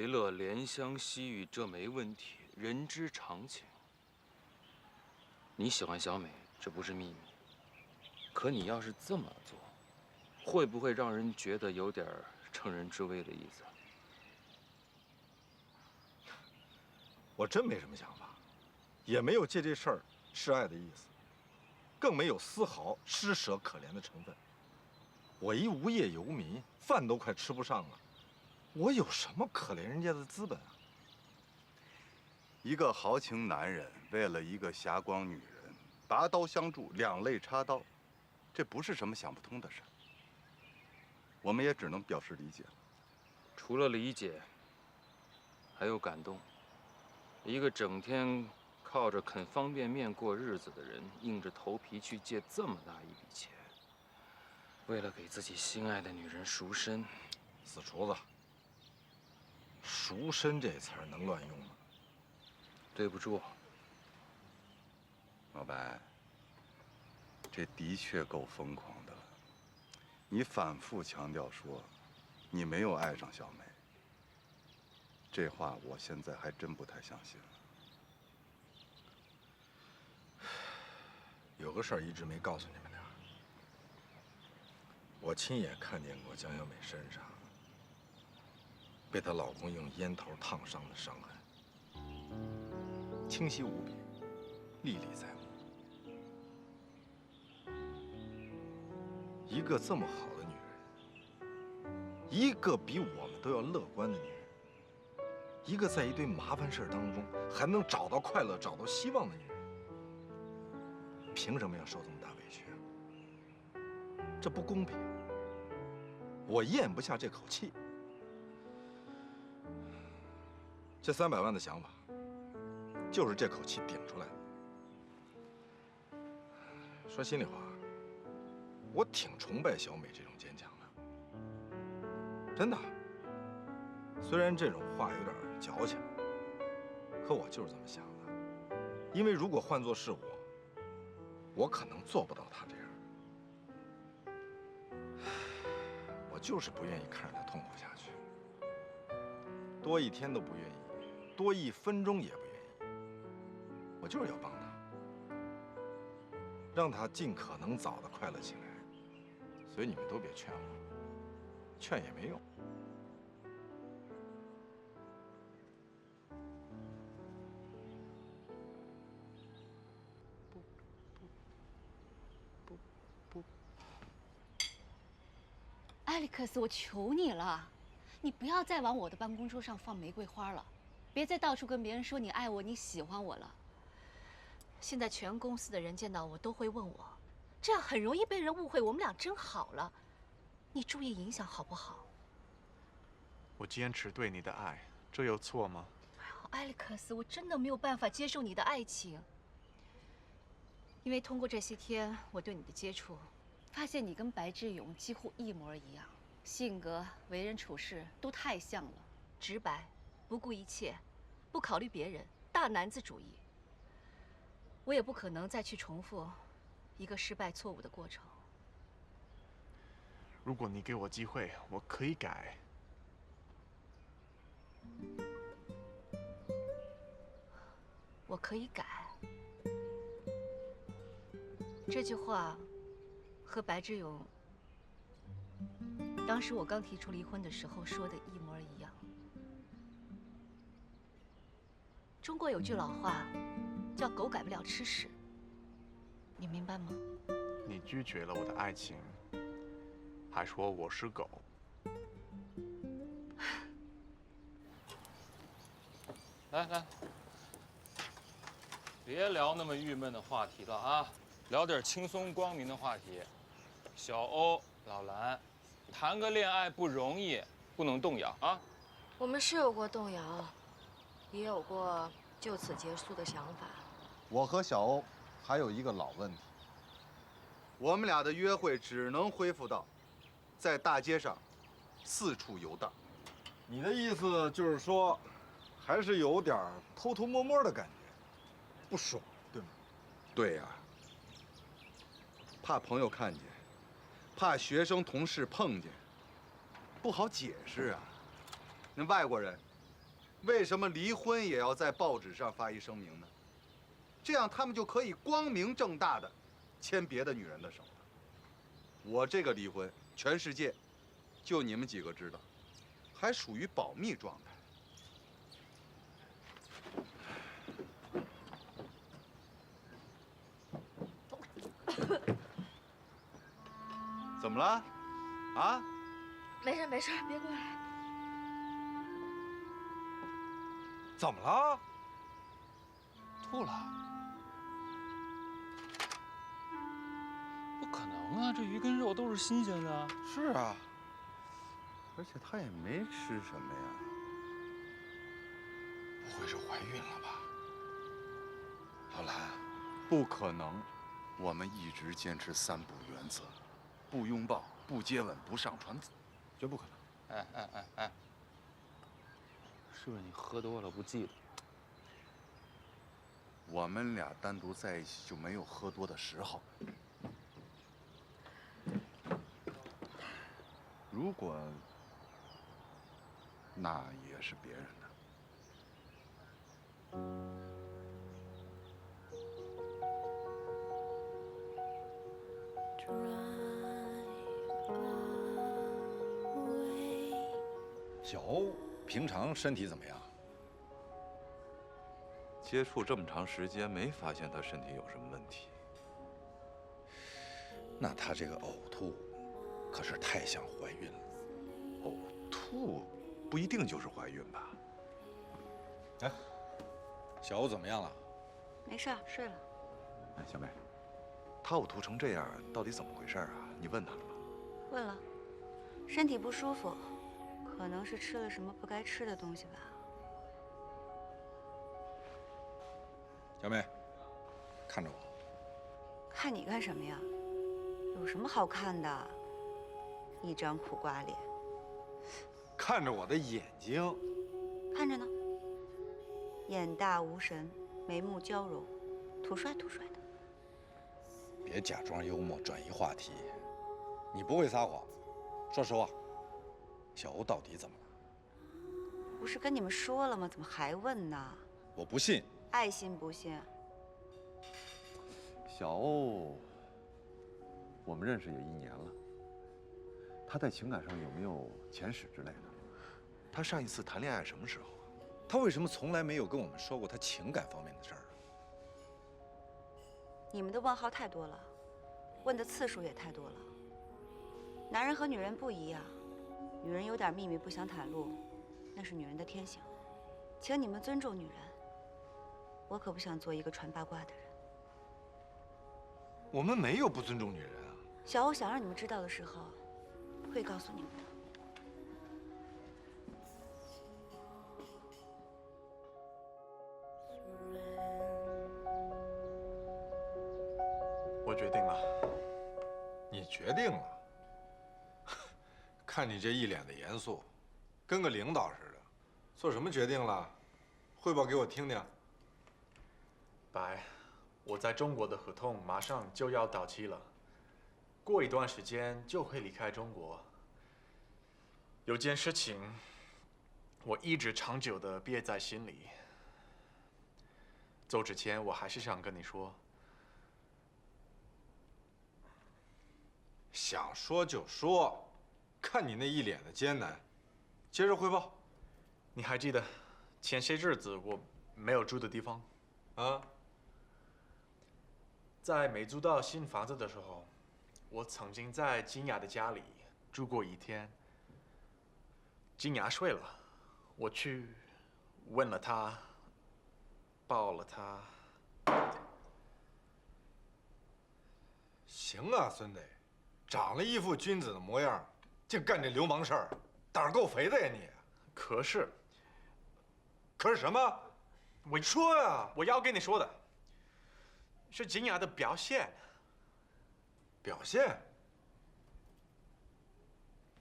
为乐，怜香惜玉，这没问题，人之常情。你喜欢小美，这不是秘密。可你要是这么做，会不会让人觉得有点乘人之危的意思？我真没什么想法，也没有借这事儿示爱的意思，更没有丝毫施舍可怜的成分。我一无业游民，饭都快吃不上了，我有什么可怜人家的资本啊？一个豪情男人为了一个霞光女人，拔刀相助，两肋插刀，这不是什么想不通的事儿。我们也只能表示理解了。除了理解，还有感动。一个整天靠着啃方便面过日子的人，硬着头皮去借这么大一笔钱，为了给自己心爱的女人赎身。死厨子，赎身这词儿能乱用吗？对不住，老白，这的确够疯狂的了。你反复强调说，你没有爱上小美，这话我现在还真不太相信了。有个事儿一直没告诉你们俩，我亲眼看见过江小美身上被她老公用烟头烫伤的伤痕，清晰无比，历历在目。一个这么好的女人，一个比我们都要乐观的女人，一个在一堆麻烦事当中还能找到快乐、找到希望的女人，凭什么要受这么大委屈啊？这不公平，我咽不下这口气。这300万的想法，就是这口气顶出来的。说心里话，我挺崇拜小美这种坚强的，真的。虽然这种话有点矫情，可我就是这么想的。因为如果换作是我可能做不到她这样。我就是不愿意看着她痛苦下去，多一天都不愿意，多1分钟也不愿意。我就是要帮她，让她尽可能早的快乐起来。所以你们都别劝我，劝也没用。艾利克斯，我求你了，你不要再往我的办公桌上放玫瑰花了，别再到处跟别人说你爱我、你喜欢我了。现在全公司的人见到我都会问我，这样很容易被人误会我们俩真好了。你注意影响好不好？我坚持对你的爱，这有错吗？哎呦，艾利克斯，我真的没有办法接受你的爱情，因为通过这些天我对你的接触，发现你跟白志勇几乎一模一样，性格、为人处事都太像了，直白，不顾一切，不考虑别人，大男子主义。我也不可能再去重复一个失败错误的过程。如果你给我机会，我可以改。我可以改。这句话和白志勇当时我刚提出离婚的时候说的一模一样。中国有句老话叫狗改不了吃屎，你明白吗？你拒绝了我的爱情，还说我是狗。来，别聊那么郁闷的话题了啊，聊点轻松光明的话题。小欧、老蓝，谈个恋爱不容易，不能动摇啊。我们是有过动摇，也有过就此结束的想法。我和小欧还有一个老问题，我们俩的约会只能恢复到在大街上四处游荡。你的意思就是说，还是有点偷偷摸摸的感觉，不爽，对吗？对呀，怕朋友看见，怕学生同事碰见，不好解释啊。那外国人为什么离婚也要在报纸上发一声明呢？这样他们就可以光明正大的牵别的女人的手了。我这个离婚，全世界就你们几个知道，还属于保密状态。怎么了？啊？没事没事，别过来。怎么了？吐了？不可能啊！这鱼跟肉都是新鲜的。是啊，而且她也没吃什么呀。不会是怀孕了吧？老兰，不可能，我们一直坚持3不原则：不拥抱、不接吻、不上床，绝不可能。哎，是不是你喝多了不记得？我们俩单独在一起就没有喝多的时候。如果那也是别人的。小欧平常身体怎么样？接触这么长时间，没发现他身体有什么问题。那她这个呕吐，可是太像怀孕了。呕吐不一定就是怀孕吧？哎，小欧怎么样了？没事，睡了。哎，小梅，他呕吐成这样，到底怎么回事啊？你问他了吗？问了，身体不舒服，可能是吃了什么不该吃的东西吧。小梅，看着我。看你干什么呀？有什么好看的？一张苦瓜脸。看着我的眼睛。看着呢。眼大无神，眉目娇柔，土帅土帅的。别假装幽默，转移话题。你不会撒谎，说实话。小欧到底怎么了？不是跟你们说了吗？怎么还问呢？我不信。爱信不信。小欧，我们认识也1年了。他在情感上有没有前史之类的？他上一次谈恋爱什么时候啊？他为什么从来没有跟我们说过他情感方面的事儿？你们的问号太多了，问的次数也太多了。男人和女人不一样，女人有点秘密不想袒露，那是女人的天性，请你们尊重女人。我可不想做一个传八卦的人。我们没有不尊重女人啊。小欧想让你们知道的时候，会告诉你们的。我决定了。你决定了？看你这一脸的严肃，跟个领导似的。做什么决定了？汇报给我听听。白，我在中国的合同马上就要到期了，过一段时间就会离开中国。有件事情，我一直长久的憋在心里。走之前，我还是想跟你说。想说就说，看你那一脸的艰难。接着汇报。你还记得前些日子我没有住的地方？啊？在没租到新房子的时候，我曾经在金雅的家里住过1天。金雅睡了，我去问了她，抱了她。行啊，孙子，长了一副君子的模样，净干这流氓事儿，胆儿够肥的呀你！可是什么？我说呀！我要跟你说的是金雅的表现。表现？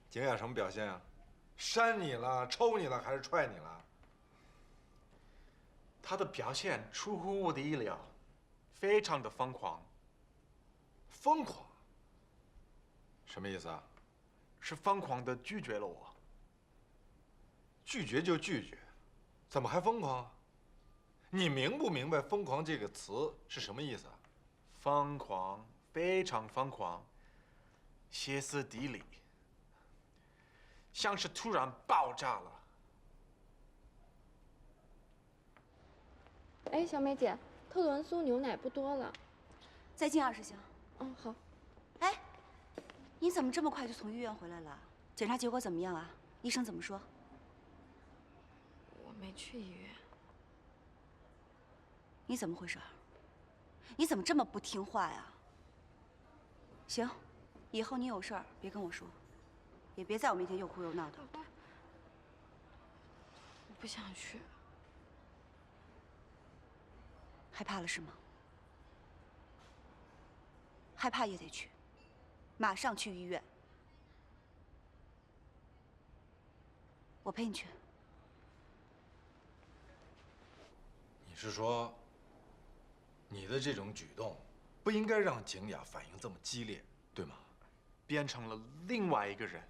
景雅什么表现啊？扇你了，抽你了，还是踹你了？她的表现出乎我的意料，非常的疯狂。疯狂？什么意思啊？是疯狂的拒绝了我。拒绝就拒绝，怎么还疯狂啊？你明不明白“疯狂”这个词是什么意思啊？疯狂，非常疯狂，歇斯底里，像是突然爆炸了。哎，小美姐，特仑苏牛奶不多了。再进20箱。嗯，好。哎，你怎么这么快就从医院回来了？检查结果怎么样啊？医生怎么说？我没去医院。你怎么回事？你怎么这么不听话呀？行，以后你有事儿别跟我说，也别在我面前又哭又闹的。我不想去。害怕了是吗？害怕也得去，马上去医院。我陪你去。你是说，你的这种举动不应该让景雅反应这么激烈，对吗？变成了另外一个人。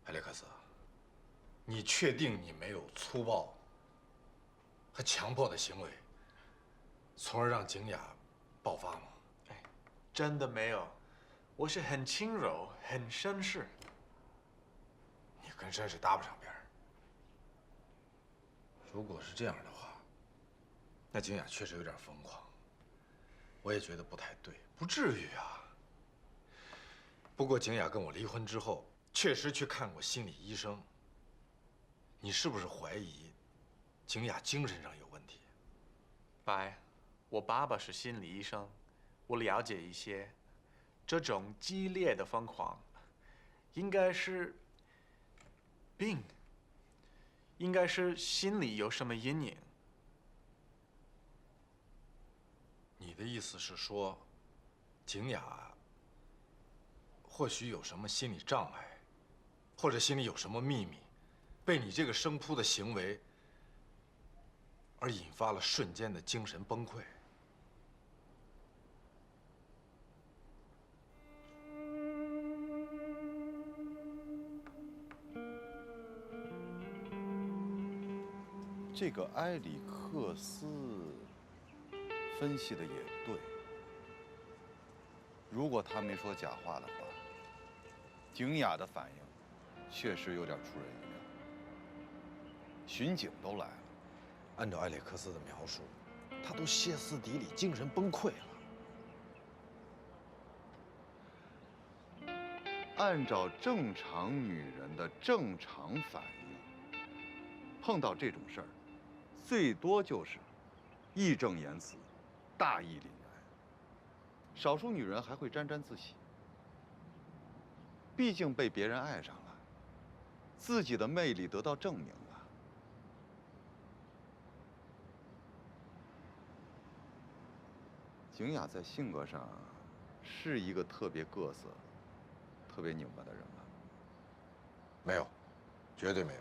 艾利克斯，你确定你没有粗暴和强迫的行为，从而让景雅爆发吗？哎，真的没有，我是很轻柔、很绅士。你跟绅士搭不上边儿。如果是这样的话，那景雅确实有点疯狂，我也觉得不太对，不至于啊。不过景雅跟我离婚之后，确实去看过心理医生。你是不是怀疑景雅精神上有问题？白，我爸爸是心理医生，我了解一些。这种激烈的疯狂，应该是病，应该是心里有什么阴影。你的意思是说，景雅或许有什么心理障碍，或者心里有什么秘密，被你这个生扑的行为而引发了瞬间的精神崩溃？这个埃里克斯分析的也对，如果他没说假话的话，景雅的反应确实有点出人意料。巡警都来了，按照埃里克斯的描述，他都歇斯底里、精神崩溃了。按照正常女人的正常反应，碰到这种事儿，最多就是义正言辞、大义凛然。少数女人还会沾沾自喜，毕竟被别人爱上了，自己的魅力得到证明了。景雅在性格上是一个特别各色、特别拧巴的人吗？没有，绝对没有。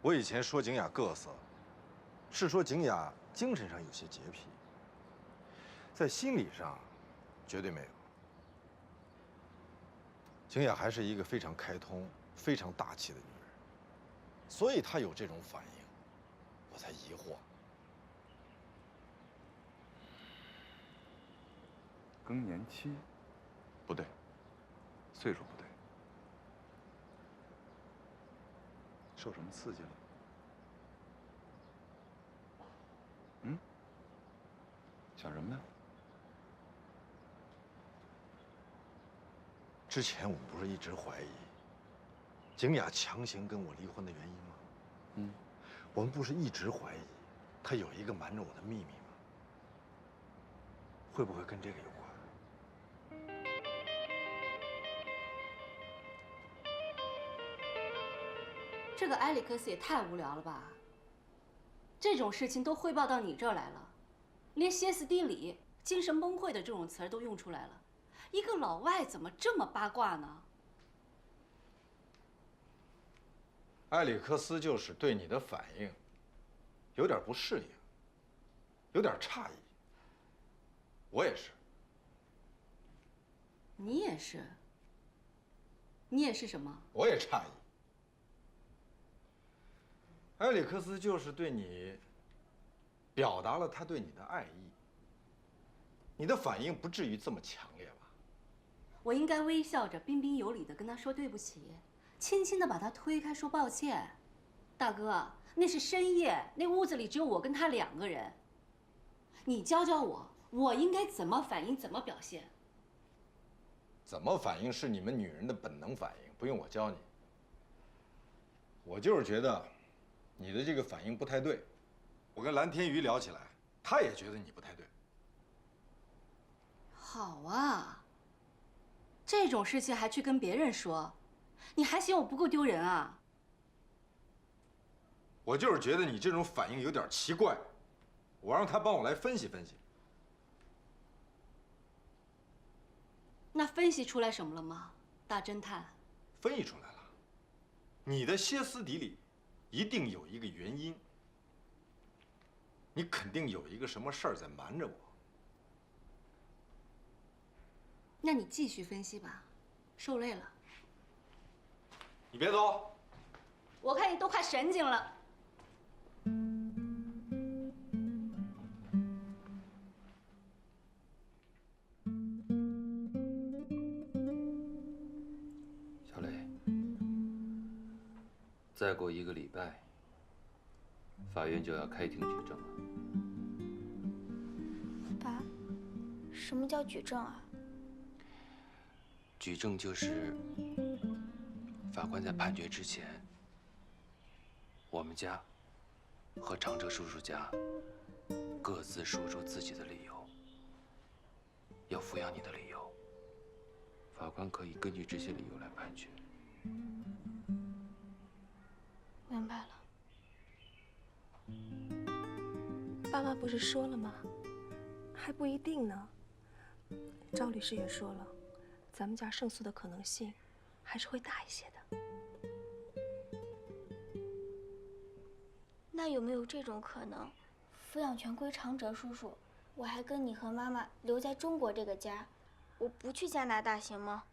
我以前说景雅各色，是说景雅精神上有些洁癖，在心理上绝对没有。景雅还是一个非常开通、非常大气的女人，所以她有这种反应，我才疑惑。更年期？不对，岁数不对。受什么刺激了？嗯？想什么呢？之前我不是一直怀疑景雅强行跟我离婚的原因吗？嗯，我们不是一直怀疑她有一个瞒着我的秘密吗？会不会跟这个有关？这个埃里克斯也太无聊了吧！这种事情都汇报到你这儿来了，连歇斯底里、精神崩溃的这种词儿都用出来了。一个老外怎么这么八卦呢？埃里克斯就是对你的反应有点不适应，有点诧异。我也是。你也是。你也是什么？我也诧异。埃里克斯就是对你表达了他对你的爱意，你的反应不至于这么强烈吧？我应该微笑着、彬彬有礼地跟他说对不起，轻轻地把他推开，说抱歉。大哥，那是深夜，那屋子里只有我跟他2个人。你教教我，我应该怎么反应，怎么表现？怎么反应是你们女人的本能反应，不用我教你。我就是觉得你的这个反应不太对。我跟蓝天瑜聊起来，他也觉得你不太对。好啊，这种事情还去跟别人说，你还嫌我不够丢人啊？我就是觉得你这种反应有点奇怪，我让他帮我来分析分析。那分析出来什么了吗，大侦探？分析出来了，你的歇斯底里一定有一个原因，你肯定有一个什么事儿在瞒着我。那你继续分析吧，受累了。你别走，我看你都快神经了。小雷，再过1个礼拜，法院就要开庭举证了。爸，什么叫举证啊？举证就是法官在判决之前，我们家和长哲叔叔家各自说出自己的理由，要抚养你的理由。法官可以根据这些理由来判决。明白了。爸妈不是说了吗？还不一定呢。赵律师也说了，咱们家胜诉的可能性还是会大一些的。那有没有这种可能，抚养权归长哲叔叔，我还跟你和妈妈留在中国这个家，我不去加拿大行吗？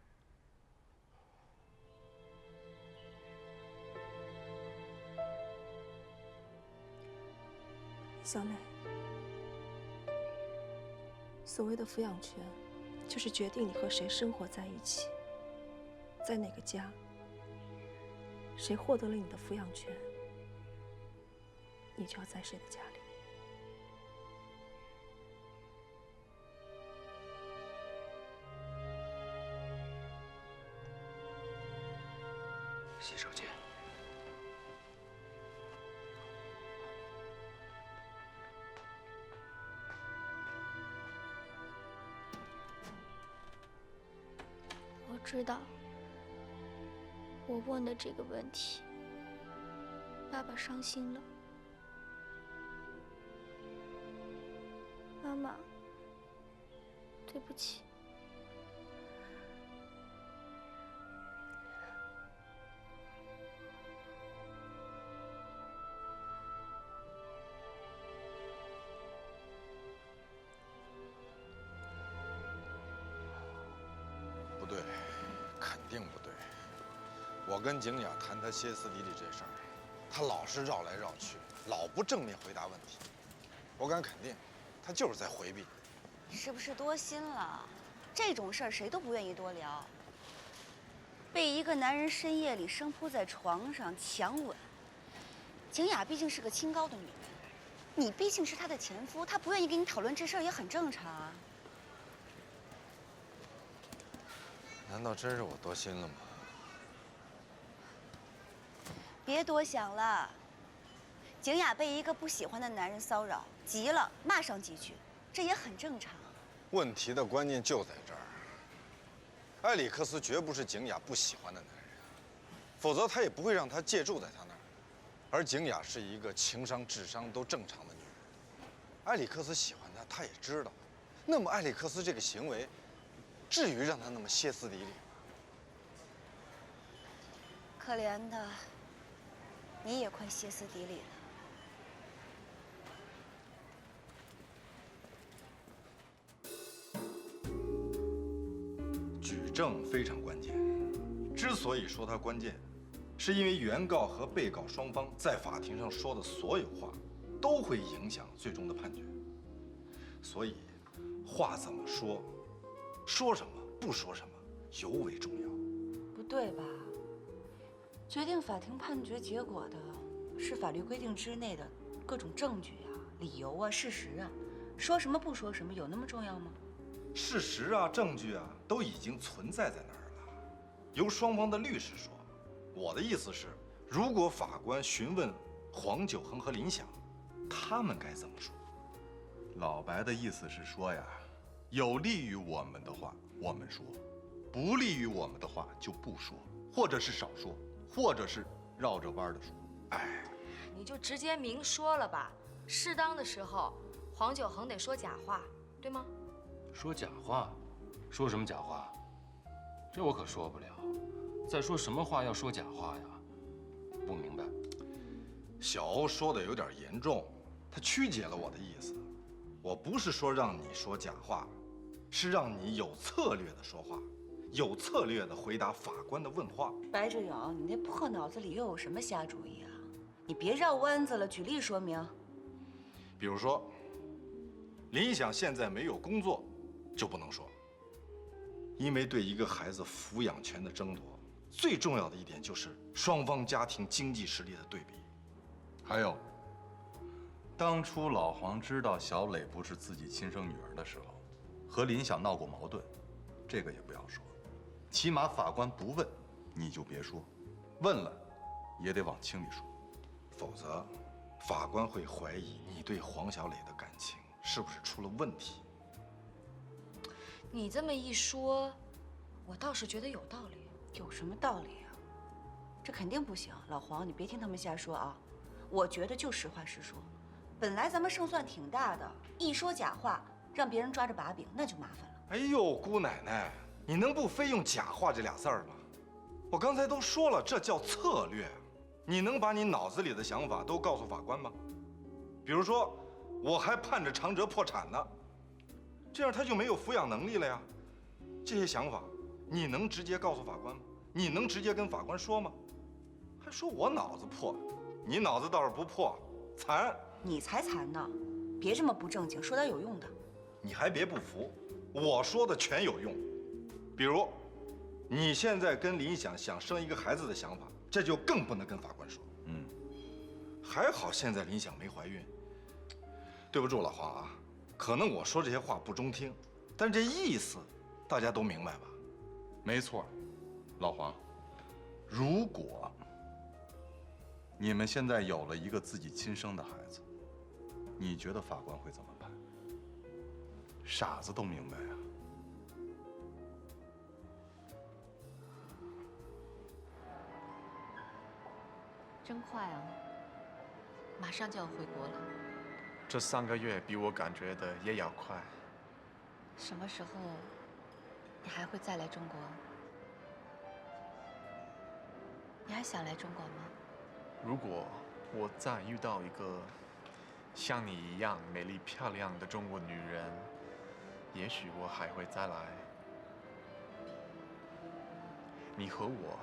小磊，所谓的抚养权，就是决定你和谁生活在一起，在哪个家，谁获得了你的抚养权，你就要在谁的家里。洗手间。我知道，我问的这个问题，爸爸伤心了。妈妈，对不起。不对，肯定不对。我跟景雅谈他歇斯底里这事儿，他老是绕来绕去，老不正面回答问题。我敢肯定，他就是在回避。是不是多心了？这种事儿谁都不愿意多聊。被一个男人深夜里生扑在床上强吻，景雅毕竟是个清高的女人，你毕竟是她的前夫，她不愿意跟你讨论这事儿也很正常啊。难道真是我多心了吗？别多想了。景雅被一个不喜欢的男人骚扰，急了骂上几句，这也很正常。问题的关键就在这儿。埃里克斯绝不是景雅不喜欢的男人，否则他也不会让她借住在他那儿。而景雅是一个情商、智商都正常的女人，埃里克斯喜欢她，他也知道。那么埃里克斯这个行为，至于让他那么歇斯底里吗？可怜的，你也快歇斯底里了。举证非常关键，之所以说它关键，是因为原告和被告双方在法庭上说的所有话，都会影响最终的判决。所以，话怎么说，说什么不说什么，尤为重要。不对吧？决定法庭判决结果的是法律规定之内的各种证据啊、理由啊、事实啊，说什么不说什么，有那么重要吗？事实啊、证据啊，都已经存在在那儿了，由双方的律师说。我的意思是，如果法官询问黄九恒和林想，他们该怎么说？老白的意思是说呀，有利于我们的话我们说，不利于我们的话就不说，或者是少说，或者是绕着弯的说。哎，你就直接明说了吧，适当的时候，黄九恒得说假话，对吗？说假话？说什么假话？这我可说不了。再说什么话要说假话呀？不明白。小欧说的有点严重，他曲解了我的意思。我不是说让你说假话，是让你有策略的说话，有策略的回答法官的问话。白志勇，你那破脑子里又有什么瞎主意啊？你别绕弯子了，举例说明。比如说，林想现在没有工作，就不能说，因为对一个孩子抚养权的争夺，最重要的一点就是双方家庭经济实力的对比。还有，当初老黄知道小磊不是自己亲生女儿的时候，和林想闹过矛盾，这个也不要说，起码法官不问，你就别说，问了，也得往轻里说，否则，法官会怀疑你对黄小磊的感情是不是出了问题。你这么一说，我倒是觉得有道理。有什么道理啊？这肯定不行，老黄，你别听他们瞎说啊！我觉得就实话实说。本来咱们胜算挺大的，一说假话，让别人抓着把柄，那就麻烦了。哎呦，姑奶奶，你能不非用假话这俩字儿吗？我刚才都说了，这叫策略。你能把你脑子里的想法都告诉法官吗？比如说，我还盼着长哲破产呢，这样他就没有抚养能力了呀。这些想法，你能直接告诉法官吗？你能直接跟法官说吗？还说我脑子破，你脑子倒是不破，残。你才残呢！别这么不正经，说点有用的。你还别不服，我说的全有用。比如，你现在跟林想生一个孩子的想法，这就更不能跟法官说。还好现在林想没怀孕。对不住老黄啊，可能我说这些话不中听，但这意思大家都明白吧？没错，老黄，如果你们现在有了一个自己亲生的孩子，你觉得法官会怎么判？傻子都明白啊。真快啊！马上就要回国了。这3个月比我感觉的也要快。什么时候你还会再来中国？你还想来中国吗？如果我再遇到一个像你一样美丽漂亮的中国女人，也许我还会再来。你和我，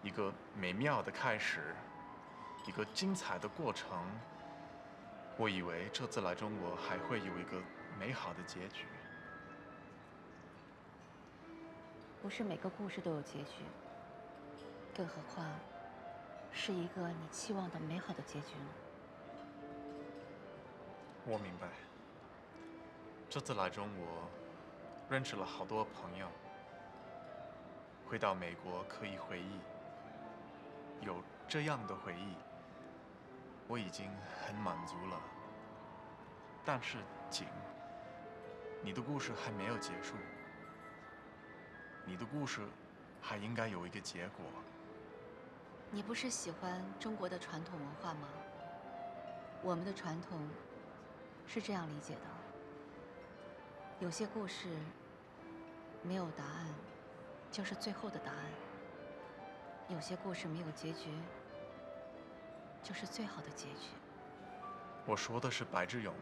一个美妙的开始，一个精彩的过程。我以为这次来中国还会有一个美好的结局。不是每个故事都有结局，更何况是一个你期望的美好的结局呢？我明白。这次来中国，认识了好多朋友。回到美国可以回忆，有这样的回忆，我已经很满足了。但是景，你的故事还没有结束，你的故事还应该有一个结果。你不是喜欢中国的传统文化吗？我们的传统是这样理解的：有些故事没有答案，就是最后的答案；有些故事没有结局，就是最好的结局。我说的是白志勇，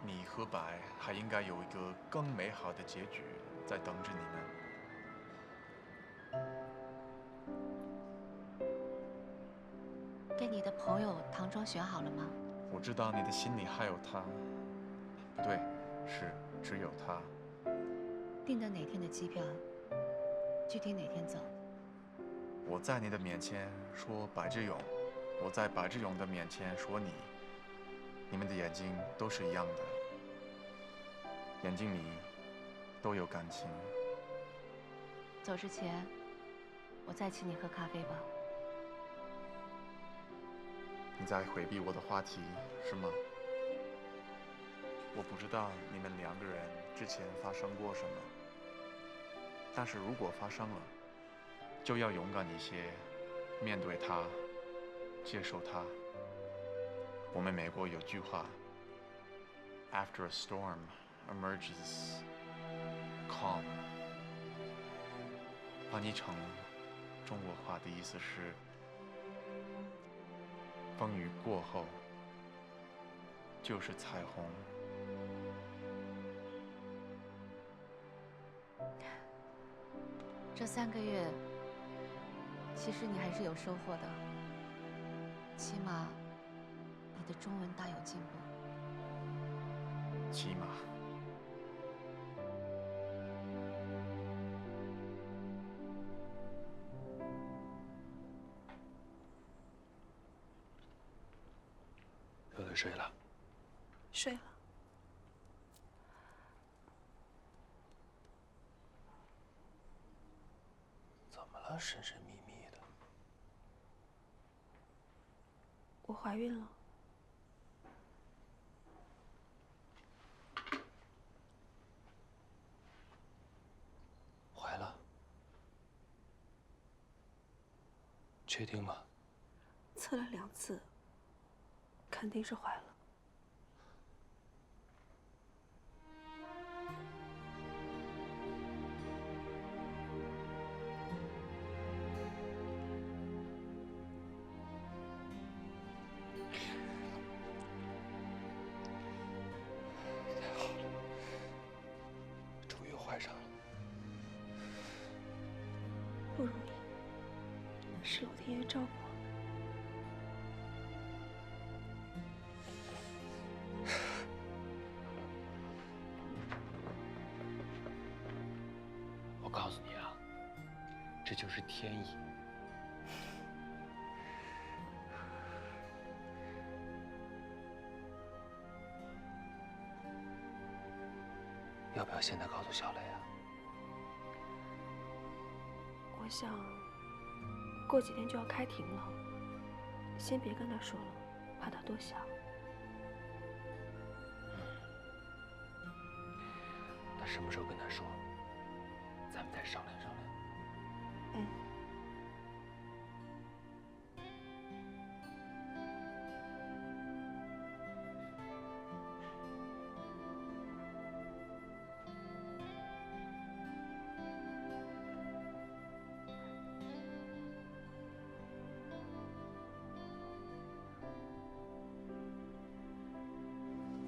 你和白还应该有一个更美好的结局在等着你们。跟你的朋友唐庄选好了吗？我知道你的心里还有他，不对，是只有他。订的哪天的机票？具体哪天走？我在你的面前说白志勇，我在白志勇的面前说你，你们的眼睛都是一样的，眼睛里都有感情。走之前，我再请你喝咖啡吧。你在回避我的话题是吗？我不知道你们两个人之前发生过什么，但是如果发生了，就要勇敢一些，面对它，接受它。我们美国有句话 ：After a storm emerges calm。翻译成中国话的意思是：风雨过后就是彩虹。这3个月，其实你还是有收获的，起码你的中文大有进步。起码。乐乐睡了。睡了。怎么了？神神秘秘的。我怀孕了。怀了？确定吗？测了2次，肯定是怀了。怀上了，不容易，是老天爷照顾我们。我告诉你啊，这就是天意。要不要现在告诉小雷啊？我想，过几天就要开庭了，先别跟他说了，怕他多想。那什么时候跟他说？咱们再商量商量。嗯。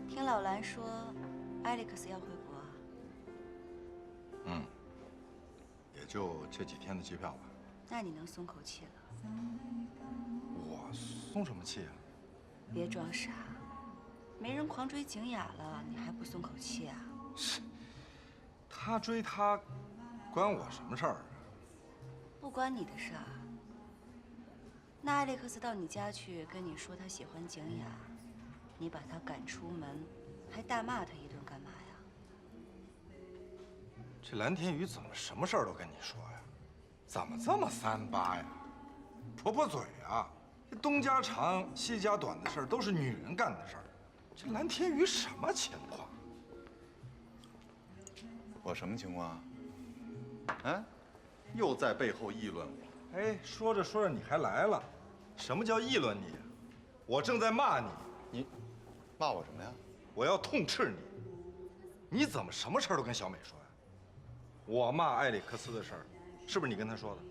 听老兰说，艾利克斯要回国啊？嗯，也就这几天的机票吧。那你能松口气了？我松什么气啊？别装傻，没人狂追景雅了，你还不松口气啊？是，他追他，关我什么事儿啊？不关你的事儿。那艾利克斯到你家去跟你说他喜欢景雅，你把他赶出门，还大骂他一顿干嘛呀？这蓝天宇怎么什么事儿都跟你说呀？怎么这么3八呀？婆婆嘴啊！这东家长西家短的事儿都是女人干的事儿。这蓝天宇什么情况？我什么情况啊？啊？又在背后议论我？哎，说着说着你还来了，什么叫议论你？我正在骂你。你骂我什么呀？我要痛斥你。你怎么什么事儿都跟小美说呀？我骂艾里克斯的事儿，是不是你跟他说的？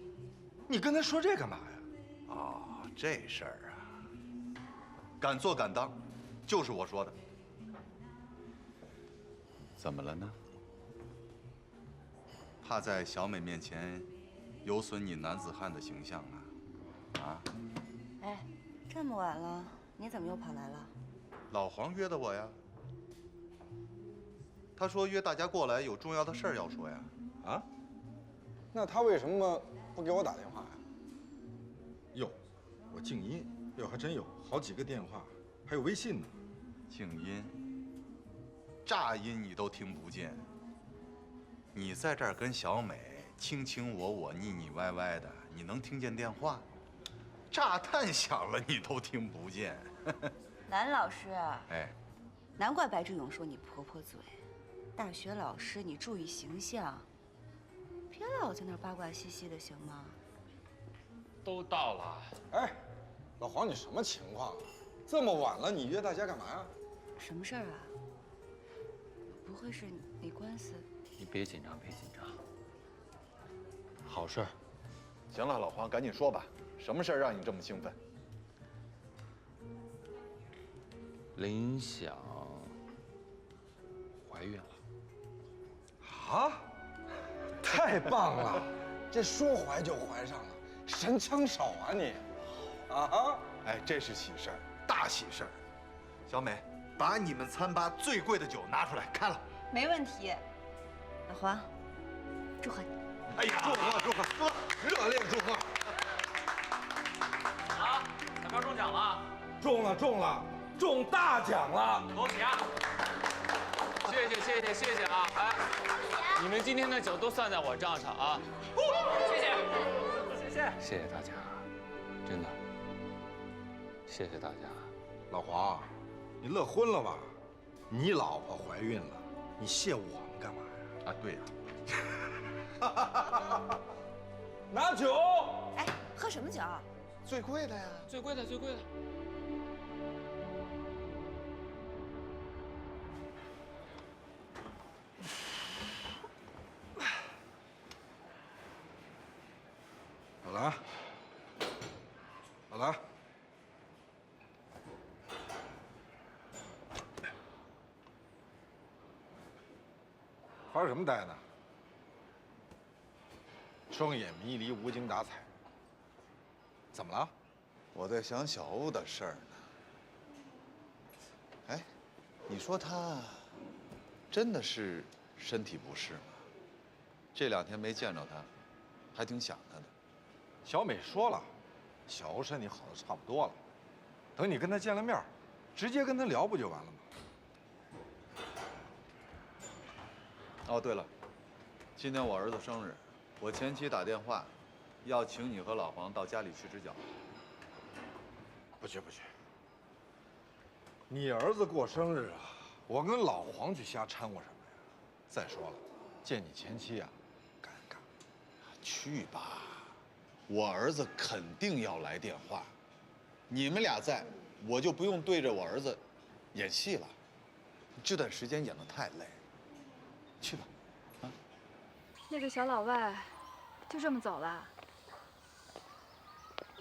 你跟他说这干嘛呀？哦，这事儿啊，敢做敢当，就是我说的。怎么了呢？怕在小美面前有损你男子汉的形象啊？啊？哎，这这么晚了，你怎么又跑来了？老黄约的我呀。他说约大家过来，有重要的事儿要说呀。啊？那他为什么不给我打电话呀？哟，我静音，哟还真有好几个电话，还有微信呢。静音，乍音你都听不见。你在这儿跟小美卿卿我我、腻腻歪歪的，你能听见电话？炸弹响了你都听不见。蓝老师，哎，难怪白志勇说你婆婆嘴。大学老师，你注意形象，别老在那儿八卦兮兮的，行吗？都到了。哎，老黄，你什么情况啊？这么晚了，你约大家干嘛呀？什么事儿啊？不会是那官司？你别紧张，别紧张。好事儿。行了，老黄，赶紧说吧，什么事儿让你这么兴奋？林想怀孕了。啊！太棒了，这说怀就怀上了，神枪手啊你！啊！哎，这是喜事儿，大喜事儿。小美，把你们餐吧最贵的酒拿出来，开了。没问题。老黄，祝贺你！哎呀，祝贺祝贺，热烈祝贺！啊，彩票中奖了！中了，中大奖了！恭喜啊！谢谢啊！哎，你们今天的酒都算在我账上啊！谢谢大家，真的，谢谢大家。老黄，你乐昏了吧？你老婆怀孕了，你谢我们干嘛呀？啊，对呀。拿酒！哎，喝什么酒？最贵的呀！最贵的。好了啊，好了啊。发什么呆呢？双眼迷离，无精打采。怎么了？我在想小欧的事儿呢。哎，你说他真的是身体不适吗？这2天没见着他，还挺想他的。小美说了，小欧身体好的差不多了。等你跟他见了面，直接跟他聊不就完了吗？哦，对了，今天我儿子生日，我前妻打电话，要请你和老黄到家里去吃饺子。不去。你儿子过生日啊，我跟老黄去瞎掺和什么呀？再说了，见你前妻啊，尴尬。去吧，我儿子肯定要来电话，你们俩在，我就不用对着我儿子演戏了。这段时间演得太累。去吧，啊！那个小老外就这么走了？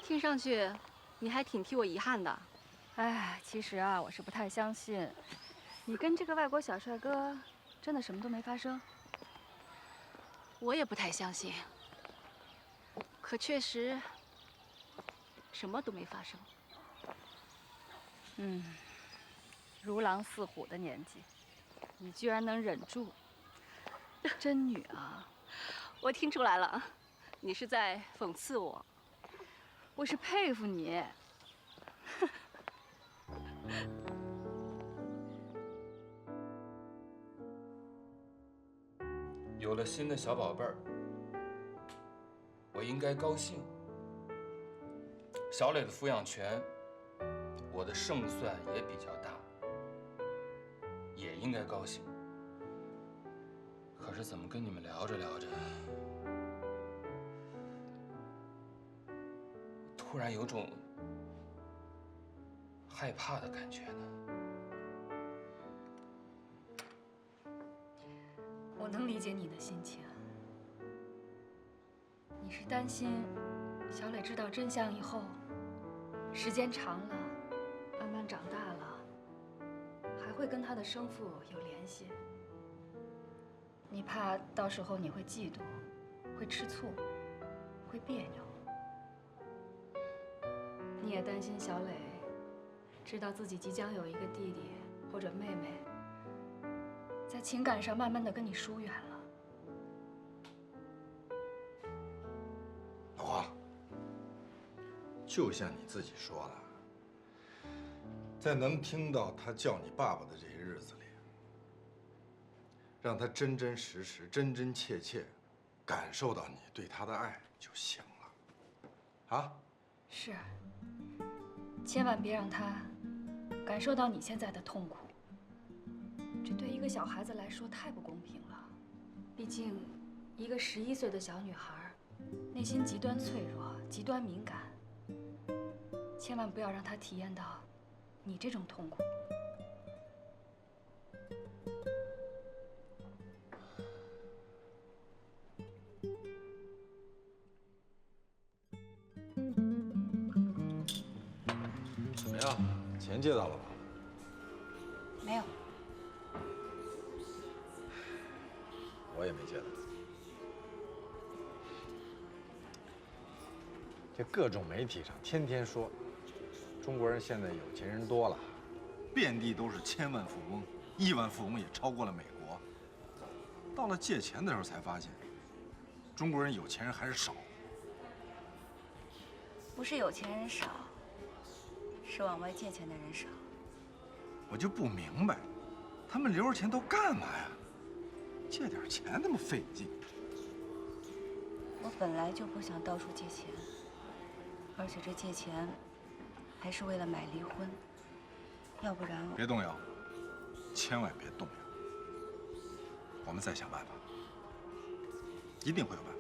听上去你还挺替我遗憾的。哎，其实啊，我是不太相信，你跟这个外国小帅哥真的什么都没发生。我也不太相信，可确实什么都没发生。如狼似虎的年纪，你居然能忍住，真女啊！我听出来了，你是在讽刺我。我是佩服你。有了新的小宝贝儿，我应该高兴。小磊的抚养权，我的胜算也比较大，也应该高兴。可是怎么跟你们聊着聊着，突然有种害怕的感觉呢？我能理解你的心情。你是担心小磊知道真相以后，时间长了，慢慢长大了，还会跟他的生父有联系。你怕到时候你会嫉妒，会吃醋，会别扭。你也担心小磊知道自己即将有一个弟弟或者妹妹，在情感上慢慢的跟你疏远了。老黄，就像你自己说的，在能听到他叫你爸爸的这些日子里，让他真真实实、真真切切感受到你对他的爱就行了，啊？是，千万别让他感受到你现在的痛苦。这对一个小孩子来说太不公平了。毕竟，一个11岁的小女孩，内心极端脆弱、极端敏感。千万不要让她体验到你这种痛苦。怎么样？钱借到了吧？没有。我也没借到。这各种媒体上天天说，中国人现在有钱人多了，遍地都是千万富翁，亿万富翁也超过了美国。到了借钱的时候才发现，中国人有钱人还是少。不是有钱人少，是往外借钱的人少。我就不明白，他们留着钱都干嘛呀？借点钱那么费劲。我本来就不想到处借钱，而且这借钱还是为了买离婚，要不然别动摇，千万别动摇。我们再想办法，一定会有办法。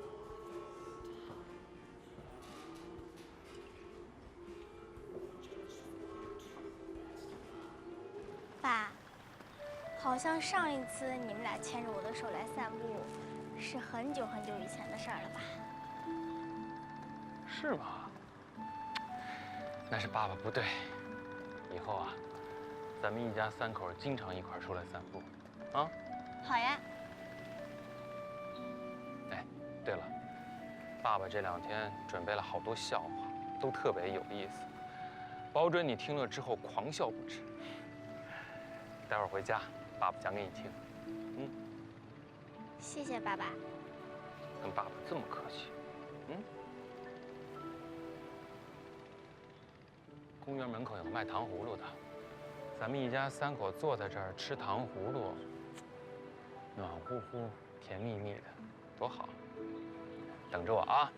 爸，好像上一次你们俩牵着我的手来散步，是很久很久以前的事儿了吧？是吗？那是爸爸不对。以后啊，咱们一家3口经常一块儿出来散步，啊？好呀。哎，对了，爸爸这2天准备了好多笑话，都特别有意思，保准你听了之后狂笑不止。待会儿回家，爸爸讲给你听。嗯。谢谢爸爸。跟爸爸这么客气。嗯。公园门口有卖糖葫芦的，咱们一家3口坐在这儿吃糖葫芦，暖乎乎、甜蜜蜜的，多好！等着我啊！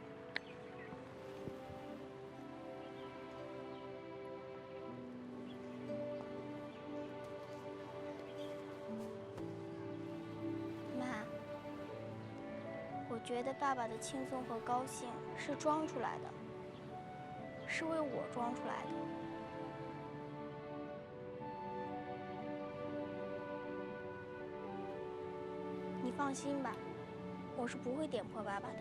妈，我觉得爸爸的轻松和高兴是装出来的，是为我装出来的。你放心吧，我是不会点破爸爸的。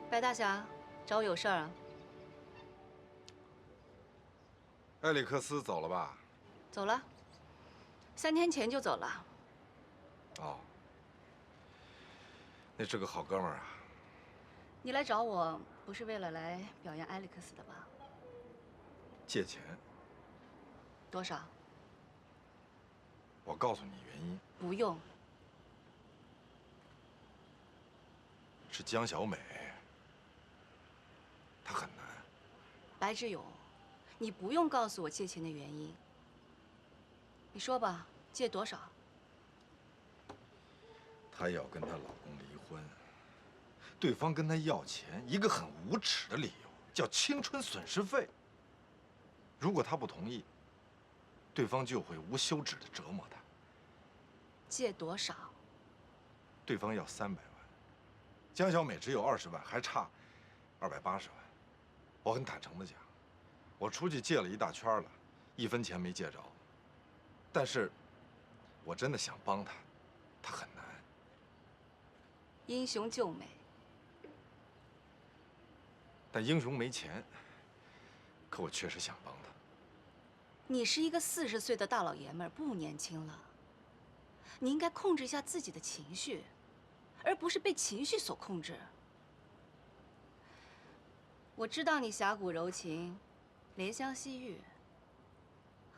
白大侠，找我有事儿啊？埃里克斯走了吧？走了，3天前就走了。哦，那是个好哥们儿啊。你来找我不是为了来表扬埃里克斯的吧？借钱，多少？我告诉你原因。不用。是江小美，她很难。白志勇，你不用告诉我借钱的原因。你说吧，借多少？她要跟她老公离婚，对方跟她要钱，一个很无耻的理由，叫青春损失费。如果她不同意，对方就会无休止地折磨她。借多少？对方要300万，江小美只有20万，还差280万。我很坦诚地讲，我出去借了一大圈了，1分钱没借着。但是，我真的想帮她，她很难。英雄救美，但英雄没钱，可我确实想帮他。你是一个40岁的大老爷们儿，不年轻了。你应该控制一下自己的情绪，而不是被情绪所控制。我知道你侠骨柔情，怜香惜玉，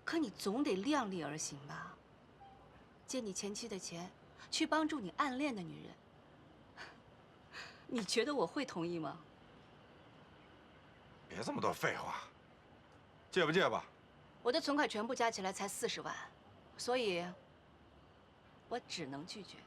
可你总得量力而行吧？借你前妻的钱，去帮助你暗恋的女人，你觉得我会同意吗？别这么多废话，借不借吧？我的存款全部加起来才40万，所以，我只能拒绝。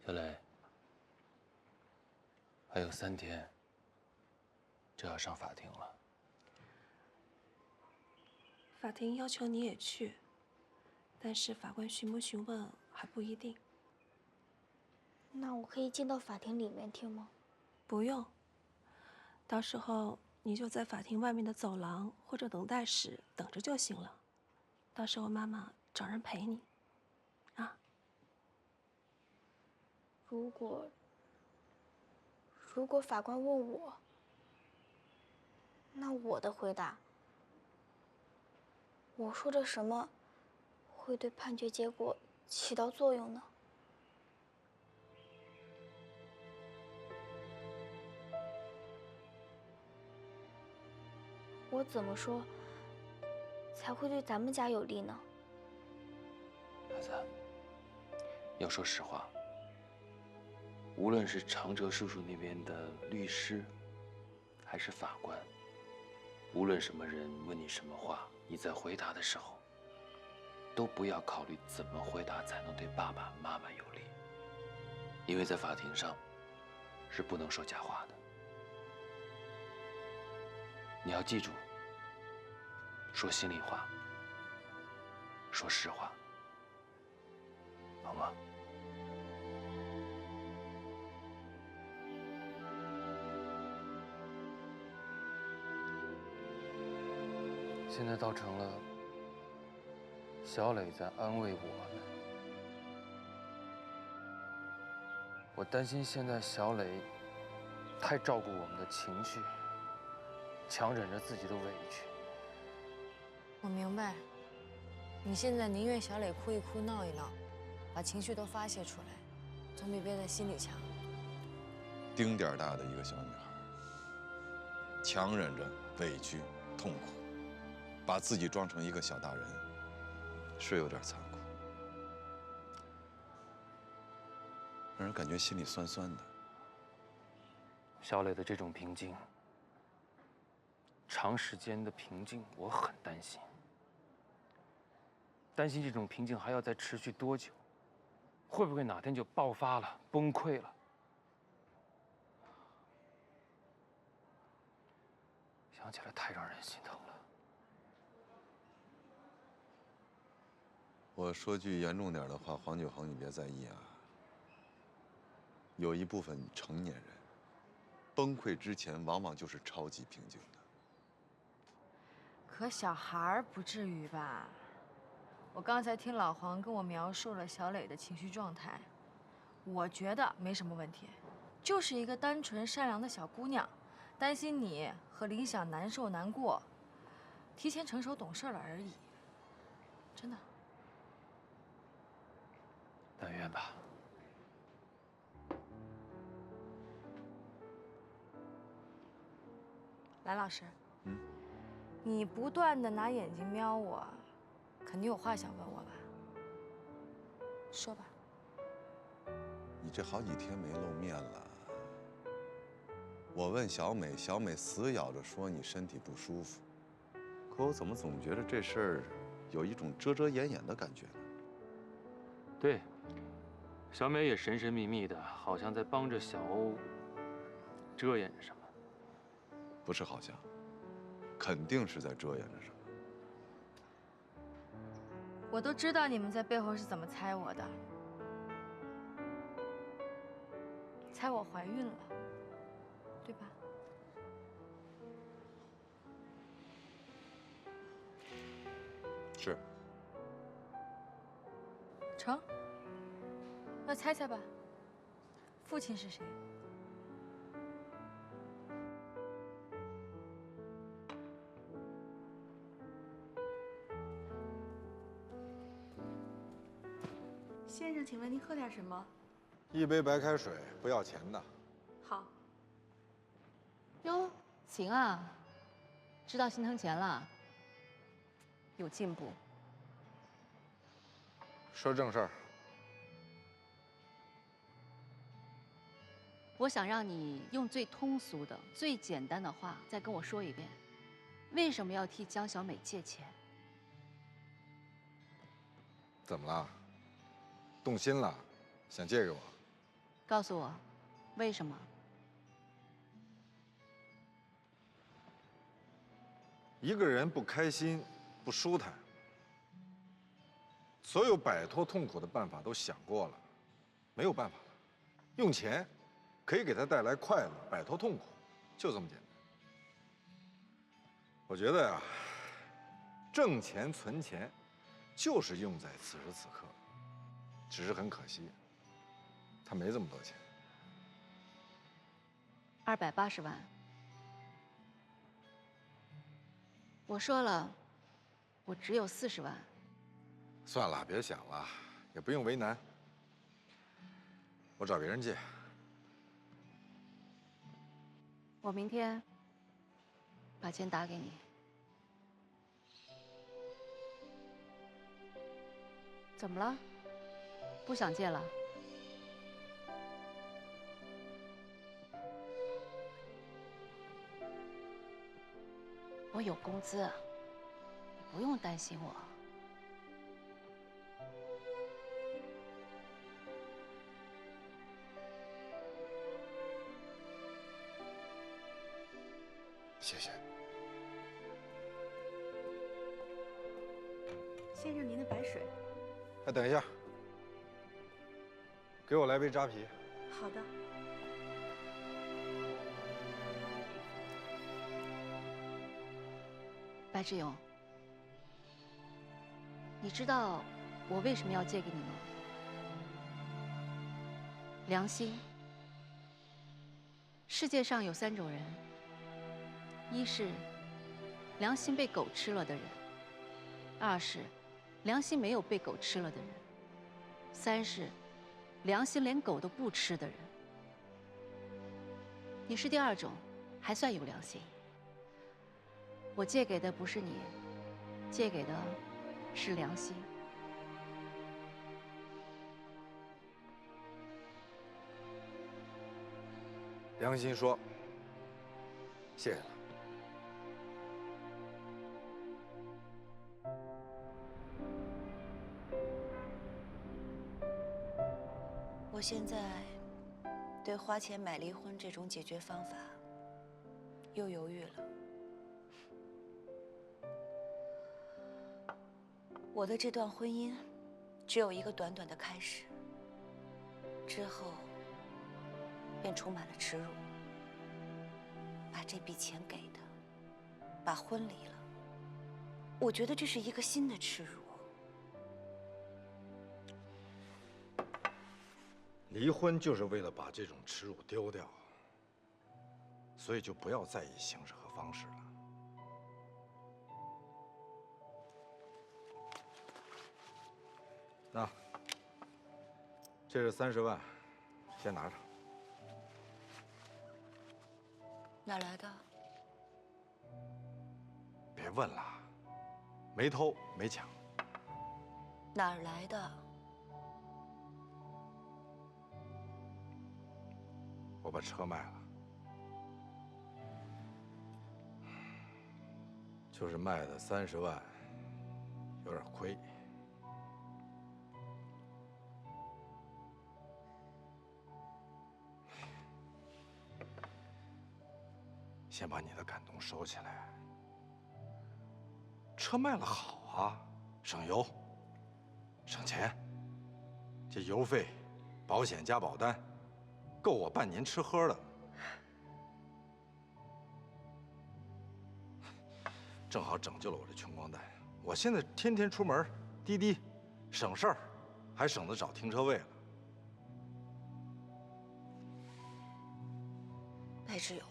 小磊，还有3天就要上法庭了。法庭要求你也去，但是法官询不询问还不一定。那我可以进到法庭里面听吗？不用，到时候你就在法庭外面的走廊或者等待室等着就行了。到时候妈妈找人陪你。如果法官问我，那我的回答，我说的什么会对判决结果起到作用呢？我怎么说才会对咱们家有利呢？孩子，要说实话，无论是长哲叔叔那边的律师，还是法官，无论什么人问你什么话，你在回答的时候，都不要考虑怎么回答才能对爸爸妈妈有利，因为在法庭上是不能说假话的。你要记住，说心里话，说实话，好吗？现在倒成了小磊在安慰我们。我担心现在小磊太照顾我们的情绪，强忍着自己的委屈。我明白，你现在宁愿小磊哭一哭、闹一闹，把情绪都发泄出来，总比憋在心里强。丁点儿大的一个小女孩，强忍着委屈、痛苦，把自己装成一个小大人，是有点残酷，让人感觉心里酸酸的。小磊的这种平静，长时间的平静，我很担心。担心这种平静还要再持续多久？会不会哪天就爆发了、崩溃了？想起来太让人心疼了。我说句严重点的话，黄九恒，你别在意啊。有一部分成年人，崩溃之前往往就是超级平静的。可小孩儿不至于吧？我刚才听老黄跟我描述了小磊的情绪状态，我觉得没什么问题，就是一个单纯善良的小姑娘，担心你和林想难受难过，提前成熟懂事了而已，真的。但愿吧。蓝老师，你不断的拿眼睛瞄我，肯定有话想问我吧？说吧。你这好几天没露面了，我问小美，小美死咬着说你身体不舒服，可我怎么总觉得这事儿有一种遮遮掩掩的感觉呢？对，小美也神神秘秘的，好像在帮着小欧遮掩着什么。不是好像，肯定是在遮掩着什么。我都知道你们在背后是怎么猜我的，猜我怀孕了，对吧？是。成，那猜猜吧，父亲是谁？先生，请问您喝点什么？一杯白开水，不要钱的。好。哟，行啊，知道心疼钱了，有进步。说正事儿。我想让你用最通俗的、最简单的话再跟我说一遍，为什么要替江小美借钱？怎么了？动心了，想借给我？告诉我，为什么？一个人不开心、不舒坦，所有摆脱痛苦的办法都想过了，没有办法了。用钱可以给他带来快乐，摆脱痛苦，就这么简单。我觉得呀，挣钱、存钱，就是用在此时此刻。只是很可惜，他没这么多钱。280万。我说了，我只有40万。算了，别想了，也不用为难。我找别人借。我明天把钱打给你。怎么了？不想借了？我有工资，你不用担心我。谢谢。先生，您的白水。哎，等一下，给我来杯扎啤。好的。白志勇，你知道我为什么要借给你吗？良心。世界上有3种人：一是良心被狗吃了的人；二是良心没有被狗吃了的人；三是良心连狗都不吃的人。你是第2种，还算有良心。我借给的不是你，借给的是良心。良心说，谢谢了。我现在对花钱买离婚这种解决方法又犹豫了。我的这段婚姻只有一个短短的开始，之后便充满了耻辱。把这笔钱给他，把婚离了，我觉得这是一个新的耻辱。离婚就是为了把这种耻辱丢掉，所以就不要在意形式和方式了。那，这是30万，先拿着。哪来的？别问了，没偷没抢。哪儿来的？我把车卖了，就是卖的30万，有点亏。先把你的感动收起来。车卖了好啊，省油，省钱。这油费、保险加保单，够我半年吃喝的。正好拯救了我这穷光蛋。我现在天天出门，滴滴，省事儿，还省得找停车位了。白志勇，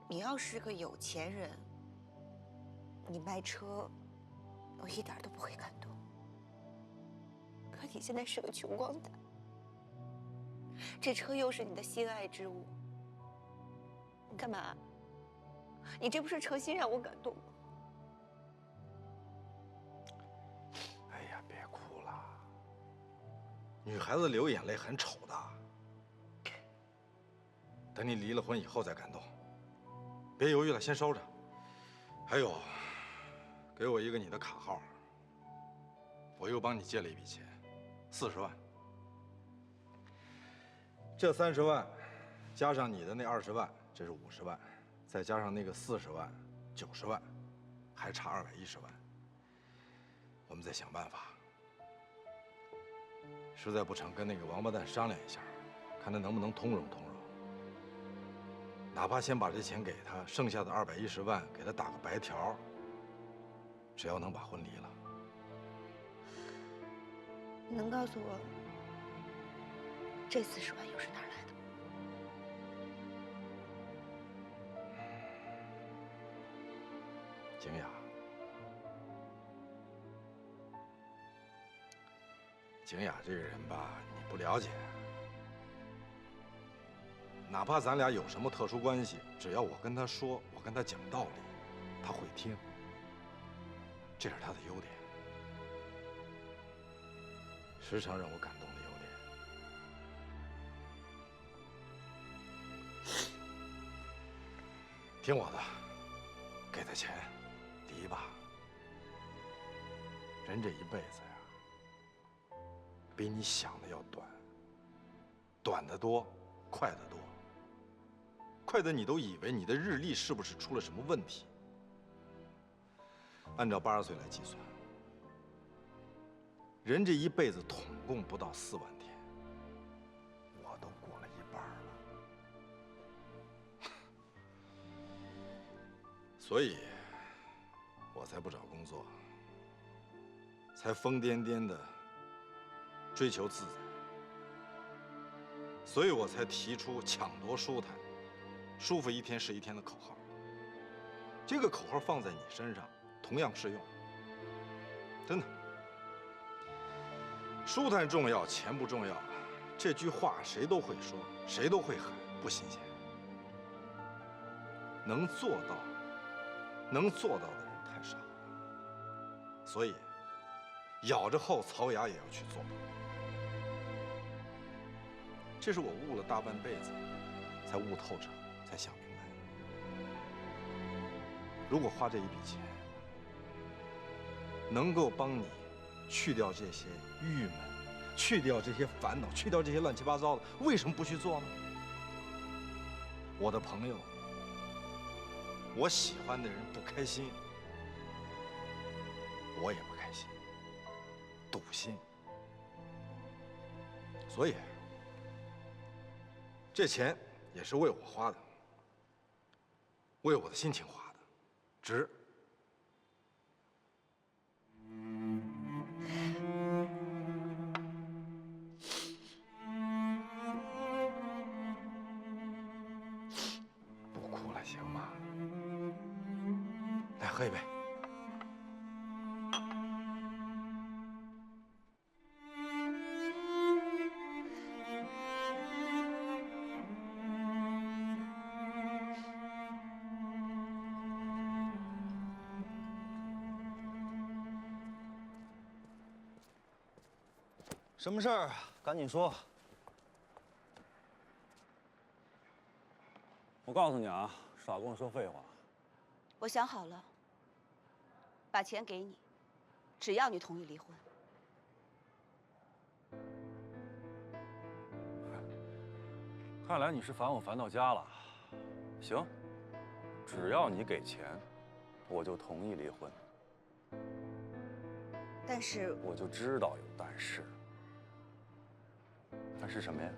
你要是个有钱人，你卖车，我一点都不会感动。可你现在是个穷光蛋，这车又是你的心爱之物，你干嘛？你这不是诚心让我感动吗？哎呀，别哭了，女孩子流眼泪很丑的。等你离了婚以后再感动。别犹豫了，先收着。还有，给我一个你的卡号，我又帮你借了一笔钱，40万。这30万，加上你的那20万，这是50万，再加上那个40万，90万，还差210万。我们再想办法。实在不成，跟那个王八蛋商量一下，看他能不能通融通融。哪怕先把这钱给他，剩下的210万给他打个白条，只要能把婚离了。你能告诉我，这40万又是哪儿来的？景雅，景雅这个人吧，你不了解。哪怕咱俩有什么特殊关系，只要我跟他说，我跟他讲道理，他会听。这是他的优点，时常让我感动的优点。听我的，给他钱，离吧。人这一辈子呀，比你想的要短，短得多，快得多。快得你都以为你的日历是不是出了什么问题？按照80岁来计算，人这一辈子统共不到4万天，我都过了一半了。所以，我才不找工作，才疯癫癫的追求自在。所以我才提出抢夺舒坦。舒服一天是一天的口号，这个口号放在你身上同样适用。真的，舒坦重要，钱不重要。这句话谁都会说，谁都会喊，不新鲜。能做到的人太少了，所以咬着后槽牙也要去做。这是我悟了大半辈子，才悟透彻。才想明白，如果花这一笔钱能够帮你去掉这些郁闷，去掉这些烦恼，去掉这些乱七八糟的，为什么不去做呢？我的朋友，我喜欢的人不开心，我也不开心，堵心。所以，这钱也是为我花的。为我的心情花的，值。不哭了，行吗？来，喝一杯。什么事儿？赶紧说。我告诉你啊，少跟我说废话。我想好了，把钱给你，只要你同意离婚。看来你是烦我烦到家了。行，只要你给钱，我就同意离婚。但是我就知道有但是。但是什么呀？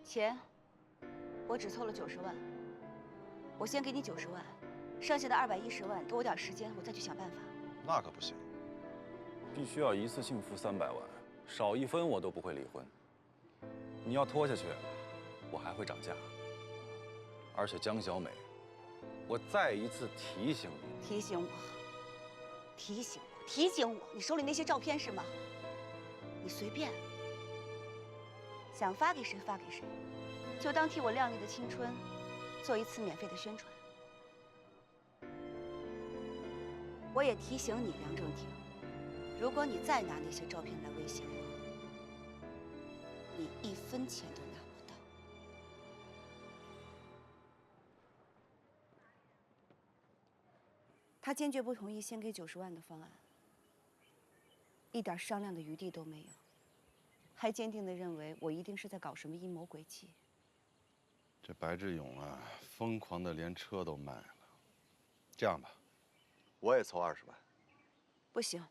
钱，我只凑了90万。我先给你90万，剩下的210万，给我点时间，我再去想办法。那可不行，必须要一次性付300万，少1分我都不会离婚。你要拖下去，我还会涨价。而且江小美，我再一次提醒你，提醒我，提醒我，提醒我，你手里那些照片是吗？你随便，想发给谁发给谁，就当替我靓丽的青春做一次免费的宣传。我也提醒你，梁正廷，如果你再拿那些照片来威胁我，你1分钱都拿不到。他坚决不同意先给90万的方案，一点商量的余地都没有，还坚定地认为我一定是在搞什么阴谋诡计。这白志勇啊，疯狂的连车都卖了。这样吧，我也凑20万。不行，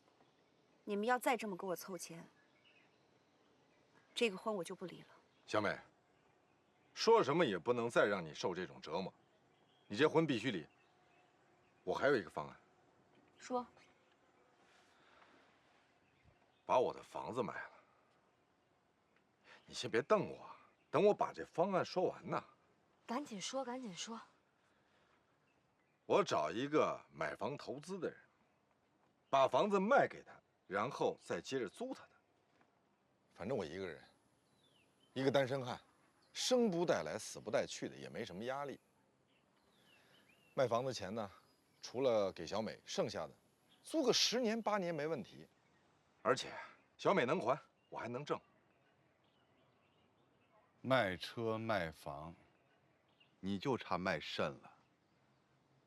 你们要再这么给我凑钱，这个婚我就不离了。小美，说什么也不能再让你受这种折磨，你这婚必须离。我还有一个方案，说。把我的房子卖了。你先别瞪我，等我把这方案说完呢。赶紧说，赶紧说。我找一个买房投资的人，把房子卖给他，然后再接着租他的。反正我一个人，一个单身汉，生不带来，死不带去的，也没什么压力。卖房子钱呢，除了给小美，剩下的租个10年8年没问题。而且小美能还，我还能挣。卖车卖房，你就差卖肾了。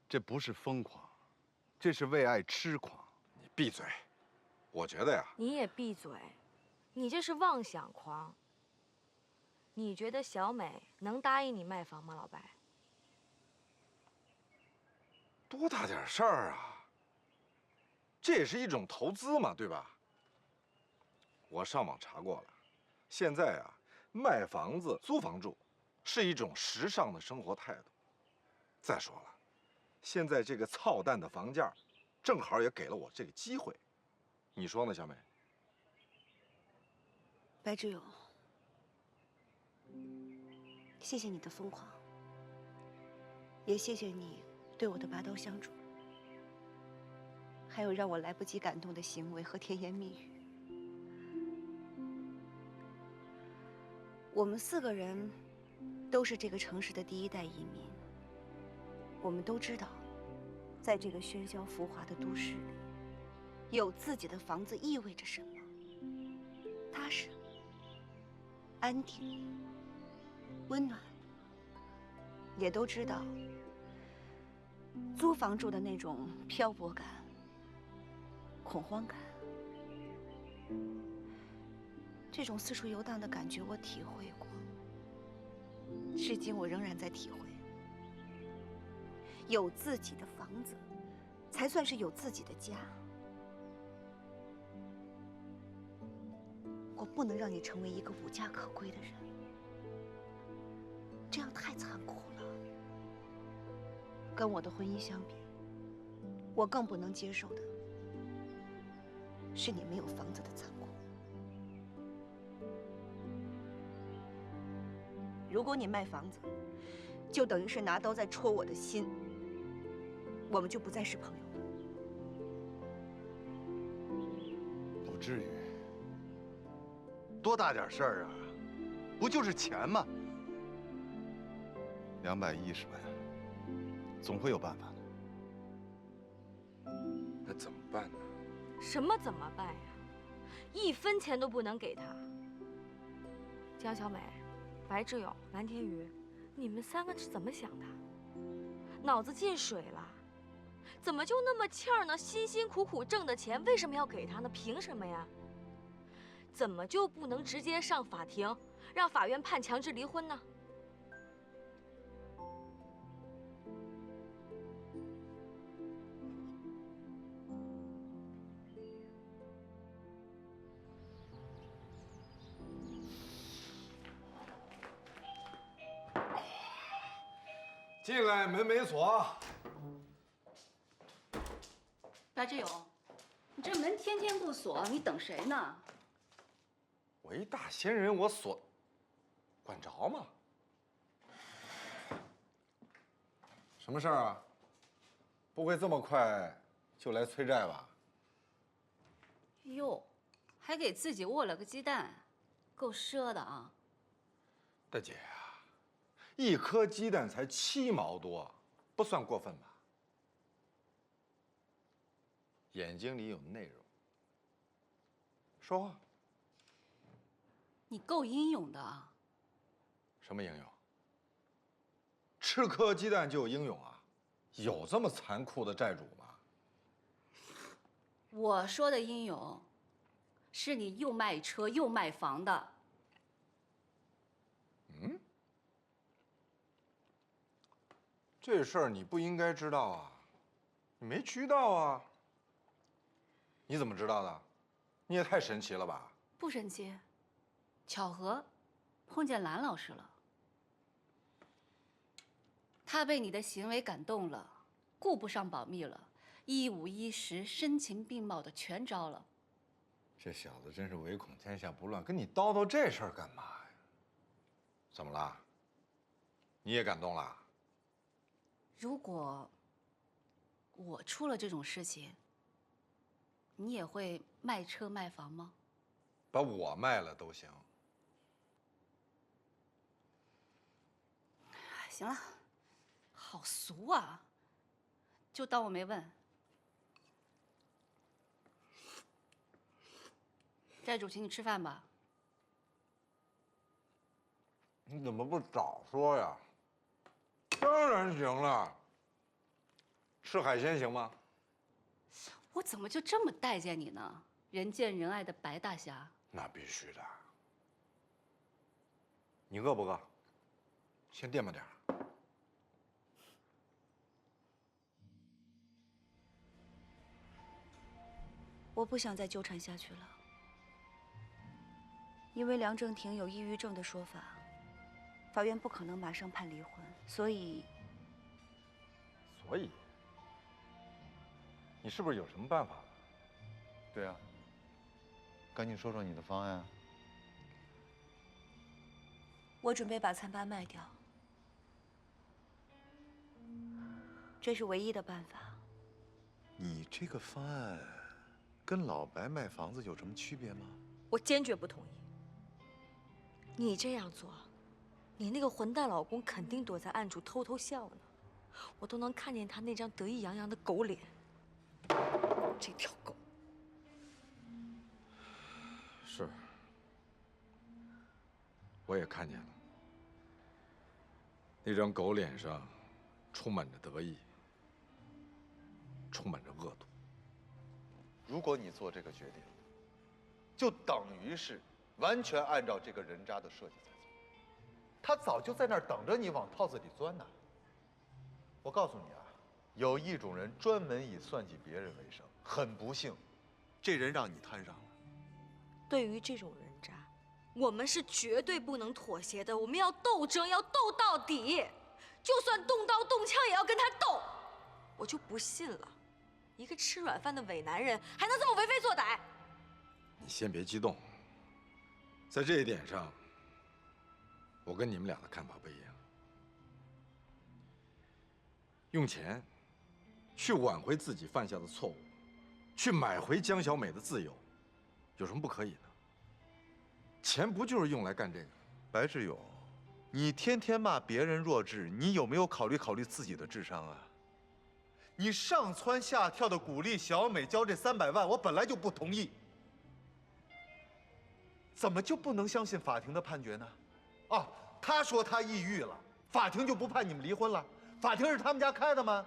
这不是疯狂，这是为爱痴狂。你闭嘴！我觉得呀，你也闭嘴，你这是妄想狂。你觉得小美能答应你卖房吗，老白？多大点事儿啊！这也是一种投资嘛，对吧？我上网查过了，现在啊，卖房子租房住是一种时尚的生活态度。再说了，现在这个操蛋的房价，正好也给了我这个机会。你说呢，小美？白志勇，谢谢你的疯狂，也谢谢你对我的拔刀相助，还有让我来不及感动的行为和甜言蜜语。我们4个人都是这个城市的第1代移民，我们都知道，在这个喧嚣浮华的都市里，有自己的房子意味着什么：踏实、安定、温暖。也都知道，租房住的那种漂泊感、恐慌感，这种四处游荡的感觉我体会过，至今我仍然在体会。有自己的房子，才算是有自己的家。我不能让你成为一个无家可归的人，这样太残酷了。跟我的婚姻相比，我更不能接受的是你没有房子的残酷。如果你卖房子，就等于是拿刀在戳我的心，我们就不再是朋友了。不至于，多大点事儿啊？不就是钱吗？210万，总会有办法的。那怎么办呢？什么怎么办呀？1分钱都不能给他。江小美、白志勇、蓝天宇，你们3个是怎么想的？脑子进水了？怎么就那么欠儿呢？辛辛苦苦挣的钱，为什么要给他呢？凭什么呀？怎么就不能直接上法庭，让法院判强制离婚呢？进来，门没锁。白志勇，你这门天天不锁，你等谁呢？我一大闲人，我锁，管着吗？什么事儿啊？不会这么快就来催债吧？哟，还给自己握了个鸡蛋，够赊的啊！大姐呀，一颗鸡蛋才7毛多，不算过分吧？眼睛里有内容，说话。你够英勇的啊！什么英勇？吃颗鸡蛋就有英勇啊？有这么残酷的债主吗？我说的英勇，是你又卖车又卖房的。嗯？这事儿你不应该知道啊，你没渠道啊。你怎么知道的？你也太神奇了吧！不神奇，巧合，碰见蓝老师了。他被你的行为感动了，顾不上保密了，1、5、1、10，声情并茂的全招了。这小子真是唯恐天下不乱，跟你叨叨这事儿干嘛呀？怎么了？你也感动了？如果我出了这种事情，你也会卖车卖房吗？把我卖了都行。行了，好俗啊！就当我没问。债主请你吃饭吧。你怎么不早说呀？当然行了。吃海鲜行吗？我怎么就这么待见你呢？人见人爱的白大侠。那必须的。你饿不饿？先垫吧点儿。我不想再纠缠下去了，因为梁正廷有抑郁症的说法，法院不可能马上判离婚，所以，你是不是有什么办法？对啊，赶紧说说你的方案。我准备把残疤卖掉，这是唯一的办法。你这个方案跟老白卖房子有什么区别吗？我坚决不同意。你这样做，你那个混蛋老公肯定躲在暗处偷偷笑呢，我都能看见他那张得意洋洋的狗脸。这条狗。是，我也看见了，那张狗脸上充满着得意，充满着恶毒。如果你做这个决定，就等于是完全按照这个人渣的设计在做。他早就在那儿等着你往套子里钻呢。我告诉你啊，有一种人专门以算计别人为生，很不幸，这人让你摊上了。对于这种人渣，我们是绝对不能妥协的。我们要斗争，要斗到底，就算动刀动枪也要跟他斗。我就不信了，一个吃软饭的伪男人还能这么为非作歹？你先别激动，在这一点上，我跟你们俩的看法不一样。用钱去挽回自己犯下的错误，去买回江小美的自由，有什么不可以呢？钱不就是用来干这个？白志勇，你天天骂别人弱智，你有没有考虑自己的智商啊？你上蹿下跳的鼓励小美交这300万，我本来就不同意，怎么就不能相信法庭的判决呢？哦，他说他抑郁了，法庭就不判你们离婚了？法庭是他们家开的吗？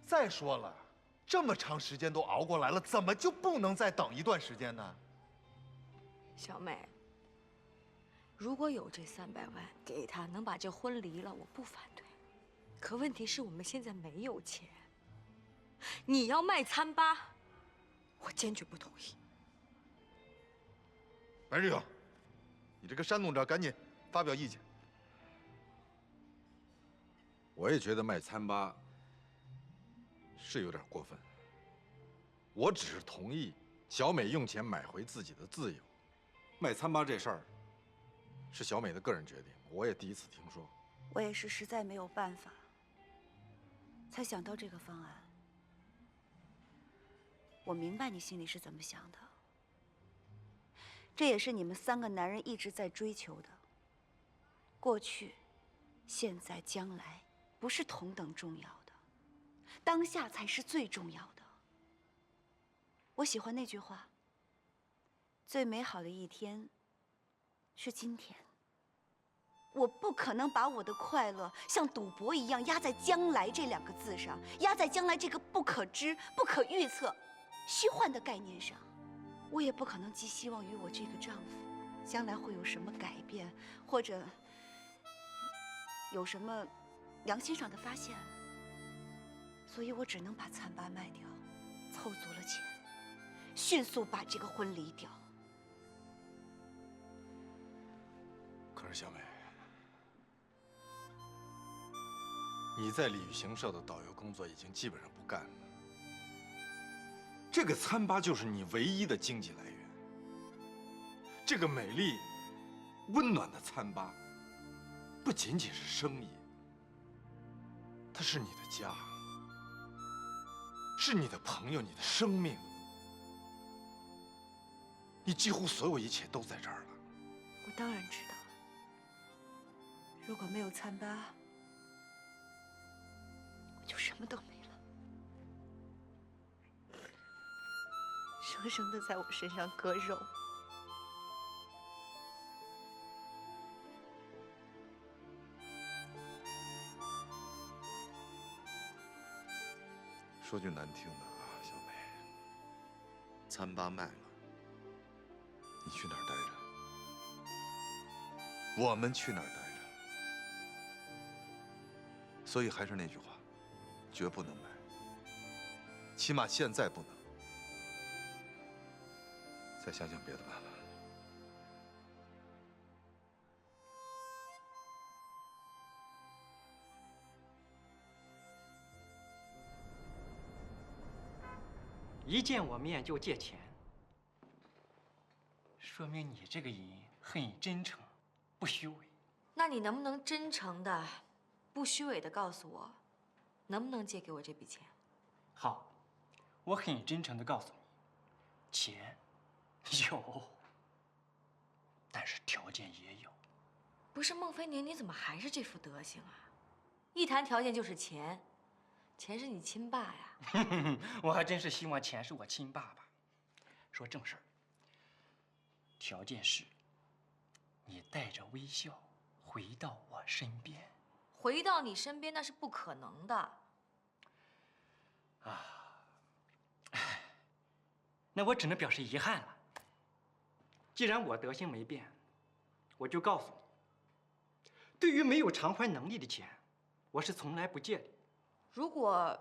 再说了，这么长时间都熬过来了，怎么就不能再等一段时间呢？小美，如果有这300万给他，能把这婚离了，我不反对。可问题是我们现在没有钱，你要卖餐吧，我坚决不同意。白志勇，你这个煽动者，赶紧发表意见。我也觉得卖餐吧是有点过分。我只是同意小美用钱买回自己的自由。卖餐吧这事儿是小美的个人决定，我也第一次听说。我也是实在没有办法，才想到这个方案。我明白你心里是怎么想的，这也是你们3个男人一直在追求的。过去、现在、将来，不是同等重要的，当下才是最重要的。我喜欢那句话：最美好的一天是今天。我不可能把我的快乐像赌博一样压在“将来”这2个字上，压在将来这个不可知、不可预测、虚幻的概念上。我也不可能寄希望于我这个丈夫将来会有什么改变，或者有什么良心上的发现。所以我只能把餐吧卖掉，凑足了钱，迅速把这个婚离掉。可是小美，你在旅行社的导游工作已经基本上不干了，这个餐吧就是你唯一的经济来源。这个美丽、温暖的餐吧，不仅仅是生意，它是你的家，是你的朋友，你的生命。你几乎所有一切都在这儿了。我当然知道，如果没有餐吧，我就什么都没了，生生的在我身上割肉。说句难听的啊，小美，餐吧卖了，你去哪儿待着？我们去哪儿待着？所以还是那句话，绝不能卖，起码现在不能。再想想别的办法。一见我面就借钱，说明你这个人很真诚，不虚伪。那你能不能真诚的、不虚伪的告诉我，能不能借给我这笔钱？好，我很真诚的告诉你，钱有，但是条件也有。不是孟非宁，你怎么还是这副德行啊？一谈条件就是钱，钱是你亲爸呀。我还真是希望钱是我亲爸爸。说正事儿，条件是，你带着微笑回到我身边。回到你身边那是不可能的。啊，那我只能表示遗憾了。既然我德行没变，我就告诉你，对于没有偿还能力的钱，我是从来不借的。如果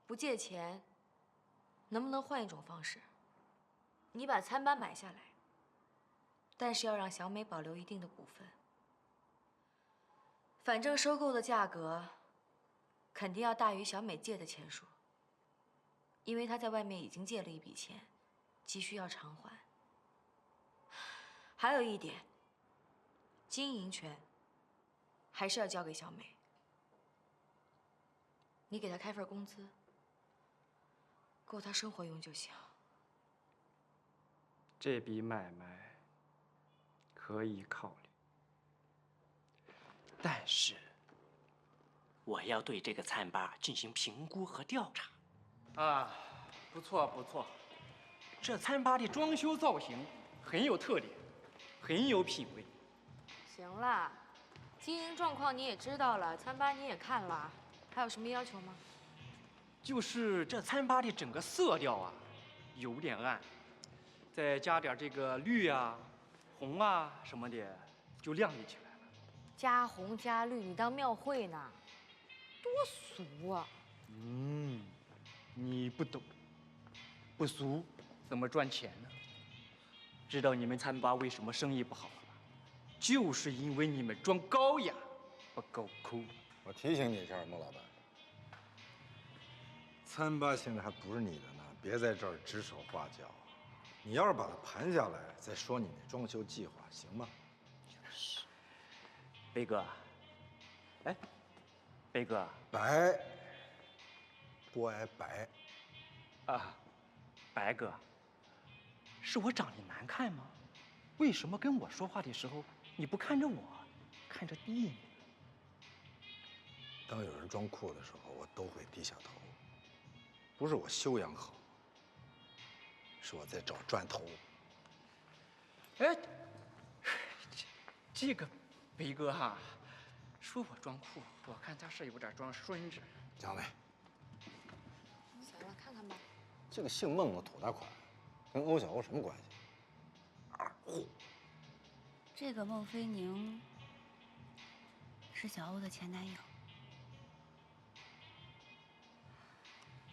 不借钱，能不能换一种方式？你把餐吧买下来，但是要让小美保留一定的股份。反正收购的价格肯定要大于小美借的钱数，因为她在外面已经借了一笔钱，急需要偿还。还有一点，经营权还是要交给小美。你给她开份工资，够她生活用就行。这笔买卖可以考虑，但是我要对这个餐吧进行评估和调查。啊，不错不错，这餐吧的装修造型很有特点，很有品味。行了，经营状况你也知道了，餐吧你也看了，还有什么要求吗？就是这餐吧的整个色调啊，有点暗，再加点这个绿啊、红啊什么的，就亮丽起来了。加红加绿，你当庙会呢？多俗啊！你不懂，不俗怎么赚钱呢？知道你们餐吧为什么生意不好了吧？就是因为你们装高雅，不够酷。我提醒你一下，孟老板，餐吧现在还不是你的呢，别在这儿指手画脚。你要是把它盘下来，再说你那装修计划，行吗？北哥，哎，北哥，白，不挨白。啊，白哥，是我长得难看吗？为什么跟我说话的时候你不看着我，看着弟呢？当有人装酷的时候，我都会低下头。不是我修养好，是我在找赚头。哎，这个北哥哈，说我装酷，我看他是有点装孙子。蒋磊，行了，看看吧。这个姓孟的土大款，跟欧小欧什么关系？二货。这个孟非宁是小欧的前男友。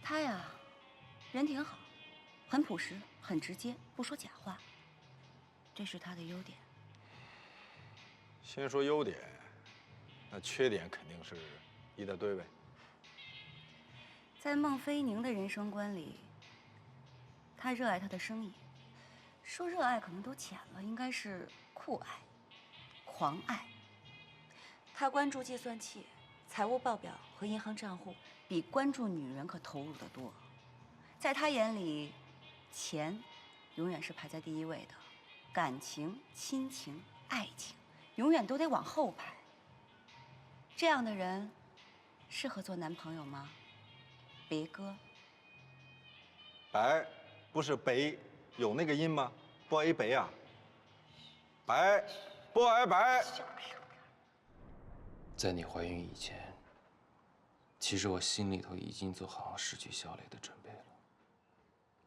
他呀，人挺好，很朴实，很直接，不说假话。这是他的优点。先说优点，那缺点肯定是一大堆呗。在孟非宁的人生观里，他热爱他的生意，说热爱可能都浅了，应该是酷爱、狂爱。他关注计算器、财务报表和银行账户，比关注女人可投入得多。在他眼里，钱永远是排在第一位的，感情、亲情、爱情永远都得往后排。这样的人适合做男朋友吗？别哥，白不是北，有那个音吗？不挨北啊。白不挨白。在你怀孕以前，其实我心里头已经做好失去小磊的准备了。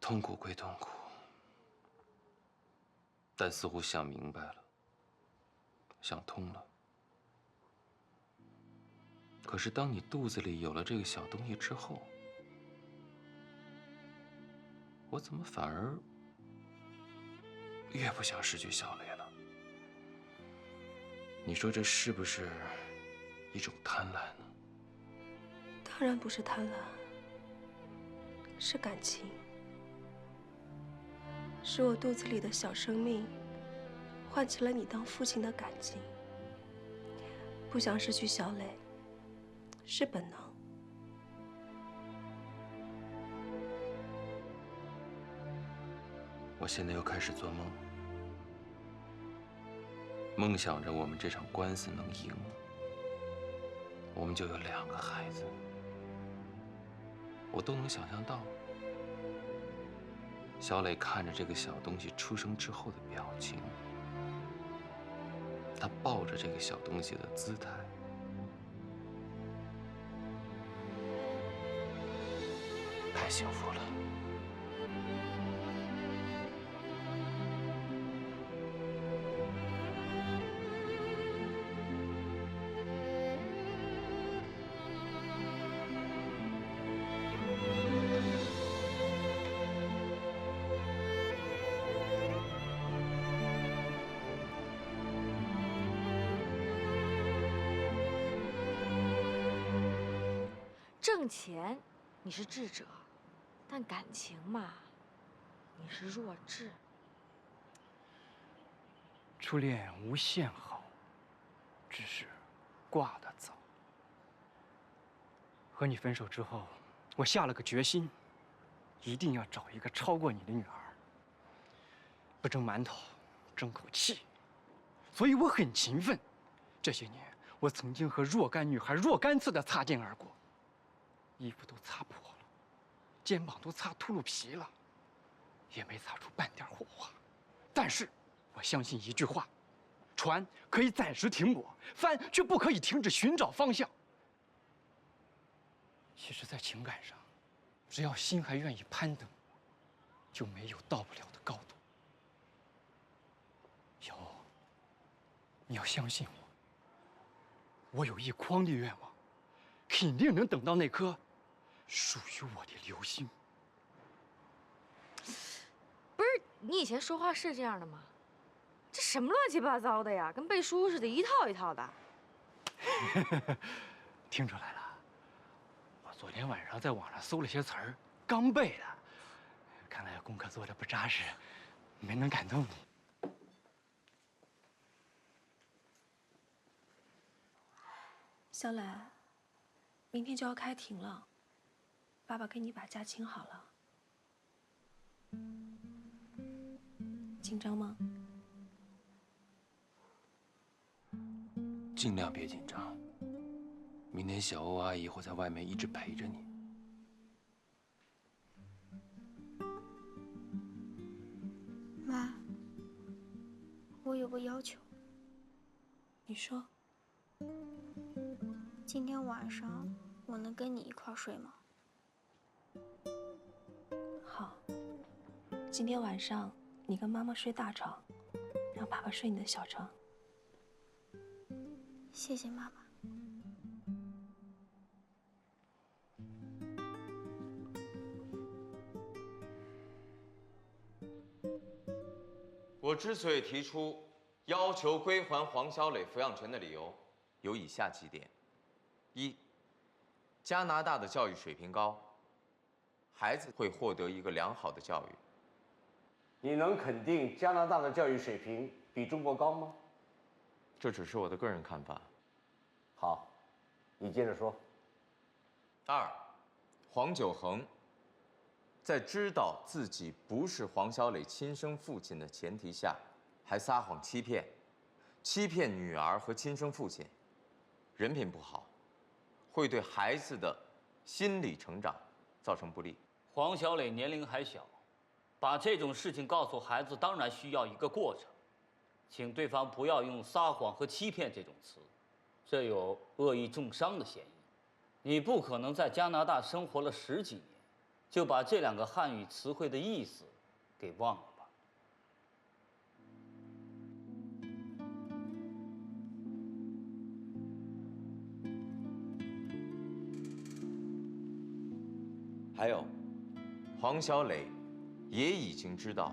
痛苦归痛苦，但似乎想明白了，想通了。可是当你肚子里有了这个小东西之后，我怎么反而越不想失去小磊了？你说这是不是一种贪婪呢？当然不是贪婪，是感情，是我肚子里的小生命唤起了你当父亲的感情。不想失去小磊，是本能。我现在又开始做梦，梦想着我们这场官司能赢，我们就有2个孩子。我都能想象到，小磊看着这个小东西出生之后的表情，他抱着这个小东西的姿态，太幸福了。挣钱，你是智者，但感情嘛，你是弱智。初恋无限好，只是挂得早。和你分手之后，我下了个决心，一定要找一个超过你的女儿。不蒸馒头，争口气。所以我很勤奋。这些年，我曾经和若干女孩若干次的擦肩而过，衣服都擦破了，肩膀都擦秃噜皮了，也没擦出半点火花。但是，我相信一句话：船可以暂时停泊，帆却不可以停止寻找方向。其实，在情感上，只要心还愿意攀登，就没有到不了的高度。小欧，你要相信我，我有一筐的愿望，肯定能等到那颗属于我的流星。不是，你以前说话是这样的吗？这什么乱七八糟的呀，跟背书似的，一套一套的。听出来了，我昨天晚上在网上搜了些词儿，刚背的。看来功课做的不扎实，没能感动你。小磊，明天就要开庭了，爸爸给你把假请好了。紧张吗？尽量别紧张。明天小欧阿姨会在外面一直陪着你。妈，我有个要求。你说。今天晚上我能跟你一块儿睡吗？好。今天晚上你跟妈妈睡大床，让爸爸睡你的小床。谢谢妈妈。我之所以提出要求归还黄小磊抚养权的理由，有以下几点：一，加拿大的教育水平高，孩子会获得一个良好的教育。你能肯定加拿大的教育水平比中国高吗？这只是我的个人看法。好，你接着说。二，黄九恒在知道自己不是黄小磊亲生父亲的前提下，还撒谎欺骗女儿和亲生父亲，人品不好，会对孩子的心理成长造成不利。黄小磊年龄还小，把这种事情告诉孩子，当然需要一个过程。请对方不要用撒谎和欺骗这种词，这有恶意重伤的嫌疑。你不可能在加拿大生活了10几年，就把这2个汉语词汇的意思给忘了吧。还有，黄小磊也已经知道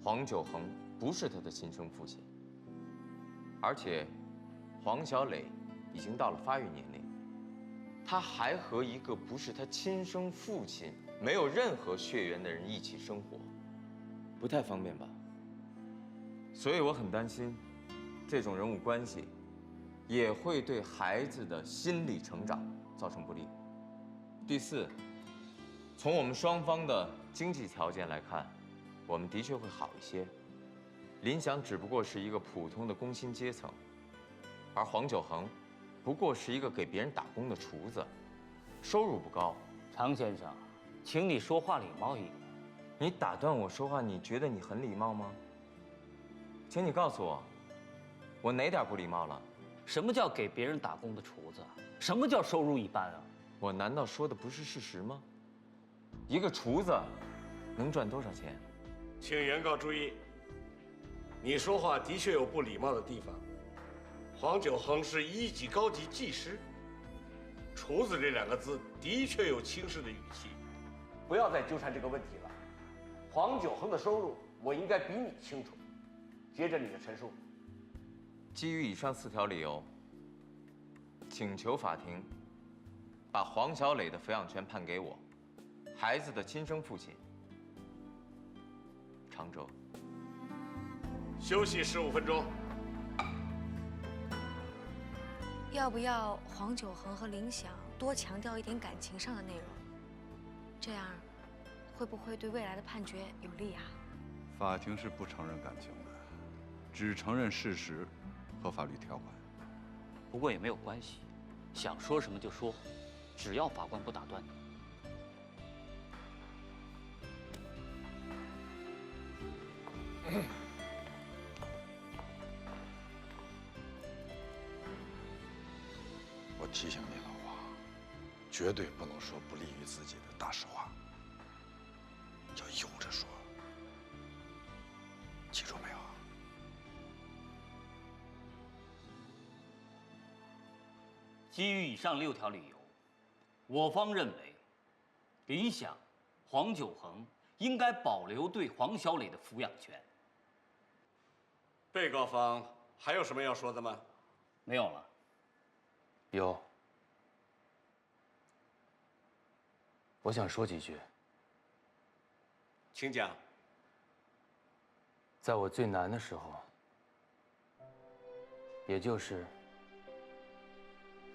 黄九恒不是他的亲生父亲，而且黄小磊已经到了发育年龄，他还和一个不是他亲生父亲、没有任何血缘的人一起生活，不太方便吧？所以我很担心，这种人物关系也会对孩子的心理成长造成不利。第四，从我们双方的经济条件来看，我们的确会好一些。林祥只不过是一个普通的工薪阶层，而黄九恒不过是一个给别人打工的厨子，收入不高。常先生，请你说话礼貌一点。你打断我说话，你觉得你很礼貌吗？请你告诉我，我哪点不礼貌了？什么叫给别人打工的厨子？什么叫收入一般啊？我难道说的不是事实吗？一个厨子能赚多少钱？请原告注意，你说话的确有不礼貌的地方。黄九恒是1级高级技师，厨子这2个字的确有轻视的语气。不要再纠缠这个问题了。黄九恒的收入我应该比你清楚。接着你的陈述。基于以上4条理由，请求法庭把黄小磊的抚养权判给我，孩子的亲生父亲常哲。休息15分钟。要不要黄九恒和林想多强调一点感情上的内容？这样会不会对未来的判决有利啊？法庭是不承认感情的，只承认事实和法律条款。不过也没有关系，想说什么就说，只要法官不打断你。提醒你了，花，绝对不能说不利于自己的大实话，要有着说，记住没有？基于以上6条理由，我方认为，理想、黄九恒应该保留对黄小磊的抚养权。被告方还有什么要说的吗？没有了。有，我想说几句。请讲。在我最难的时候，也就是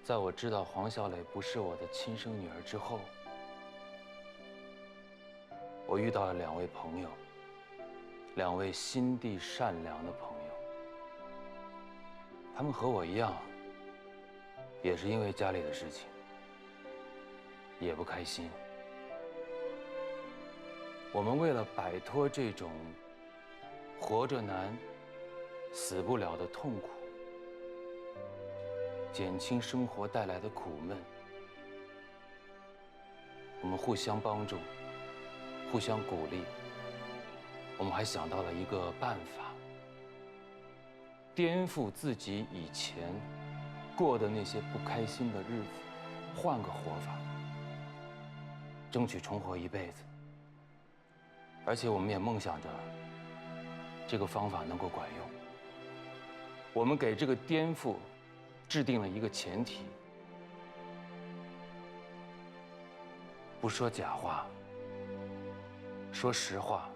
在我知道黄小磊不是我的亲生女儿之后，我遇到了2位朋友，2位心地善良的朋友。他们和我一样，也是因为家里的事情，也不开心。我们为了摆脱这种活着难、死不了的痛苦，减轻生活带来的苦闷，我们互相帮助，互相鼓励。我们还想到了一个办法，颠覆自己以前过的那些不开心的日子，换个活法，争取重活一辈子。而且我们也梦想着这个方法能够管用。我们给这个颠覆制定了一个前提：不说假话，说实话，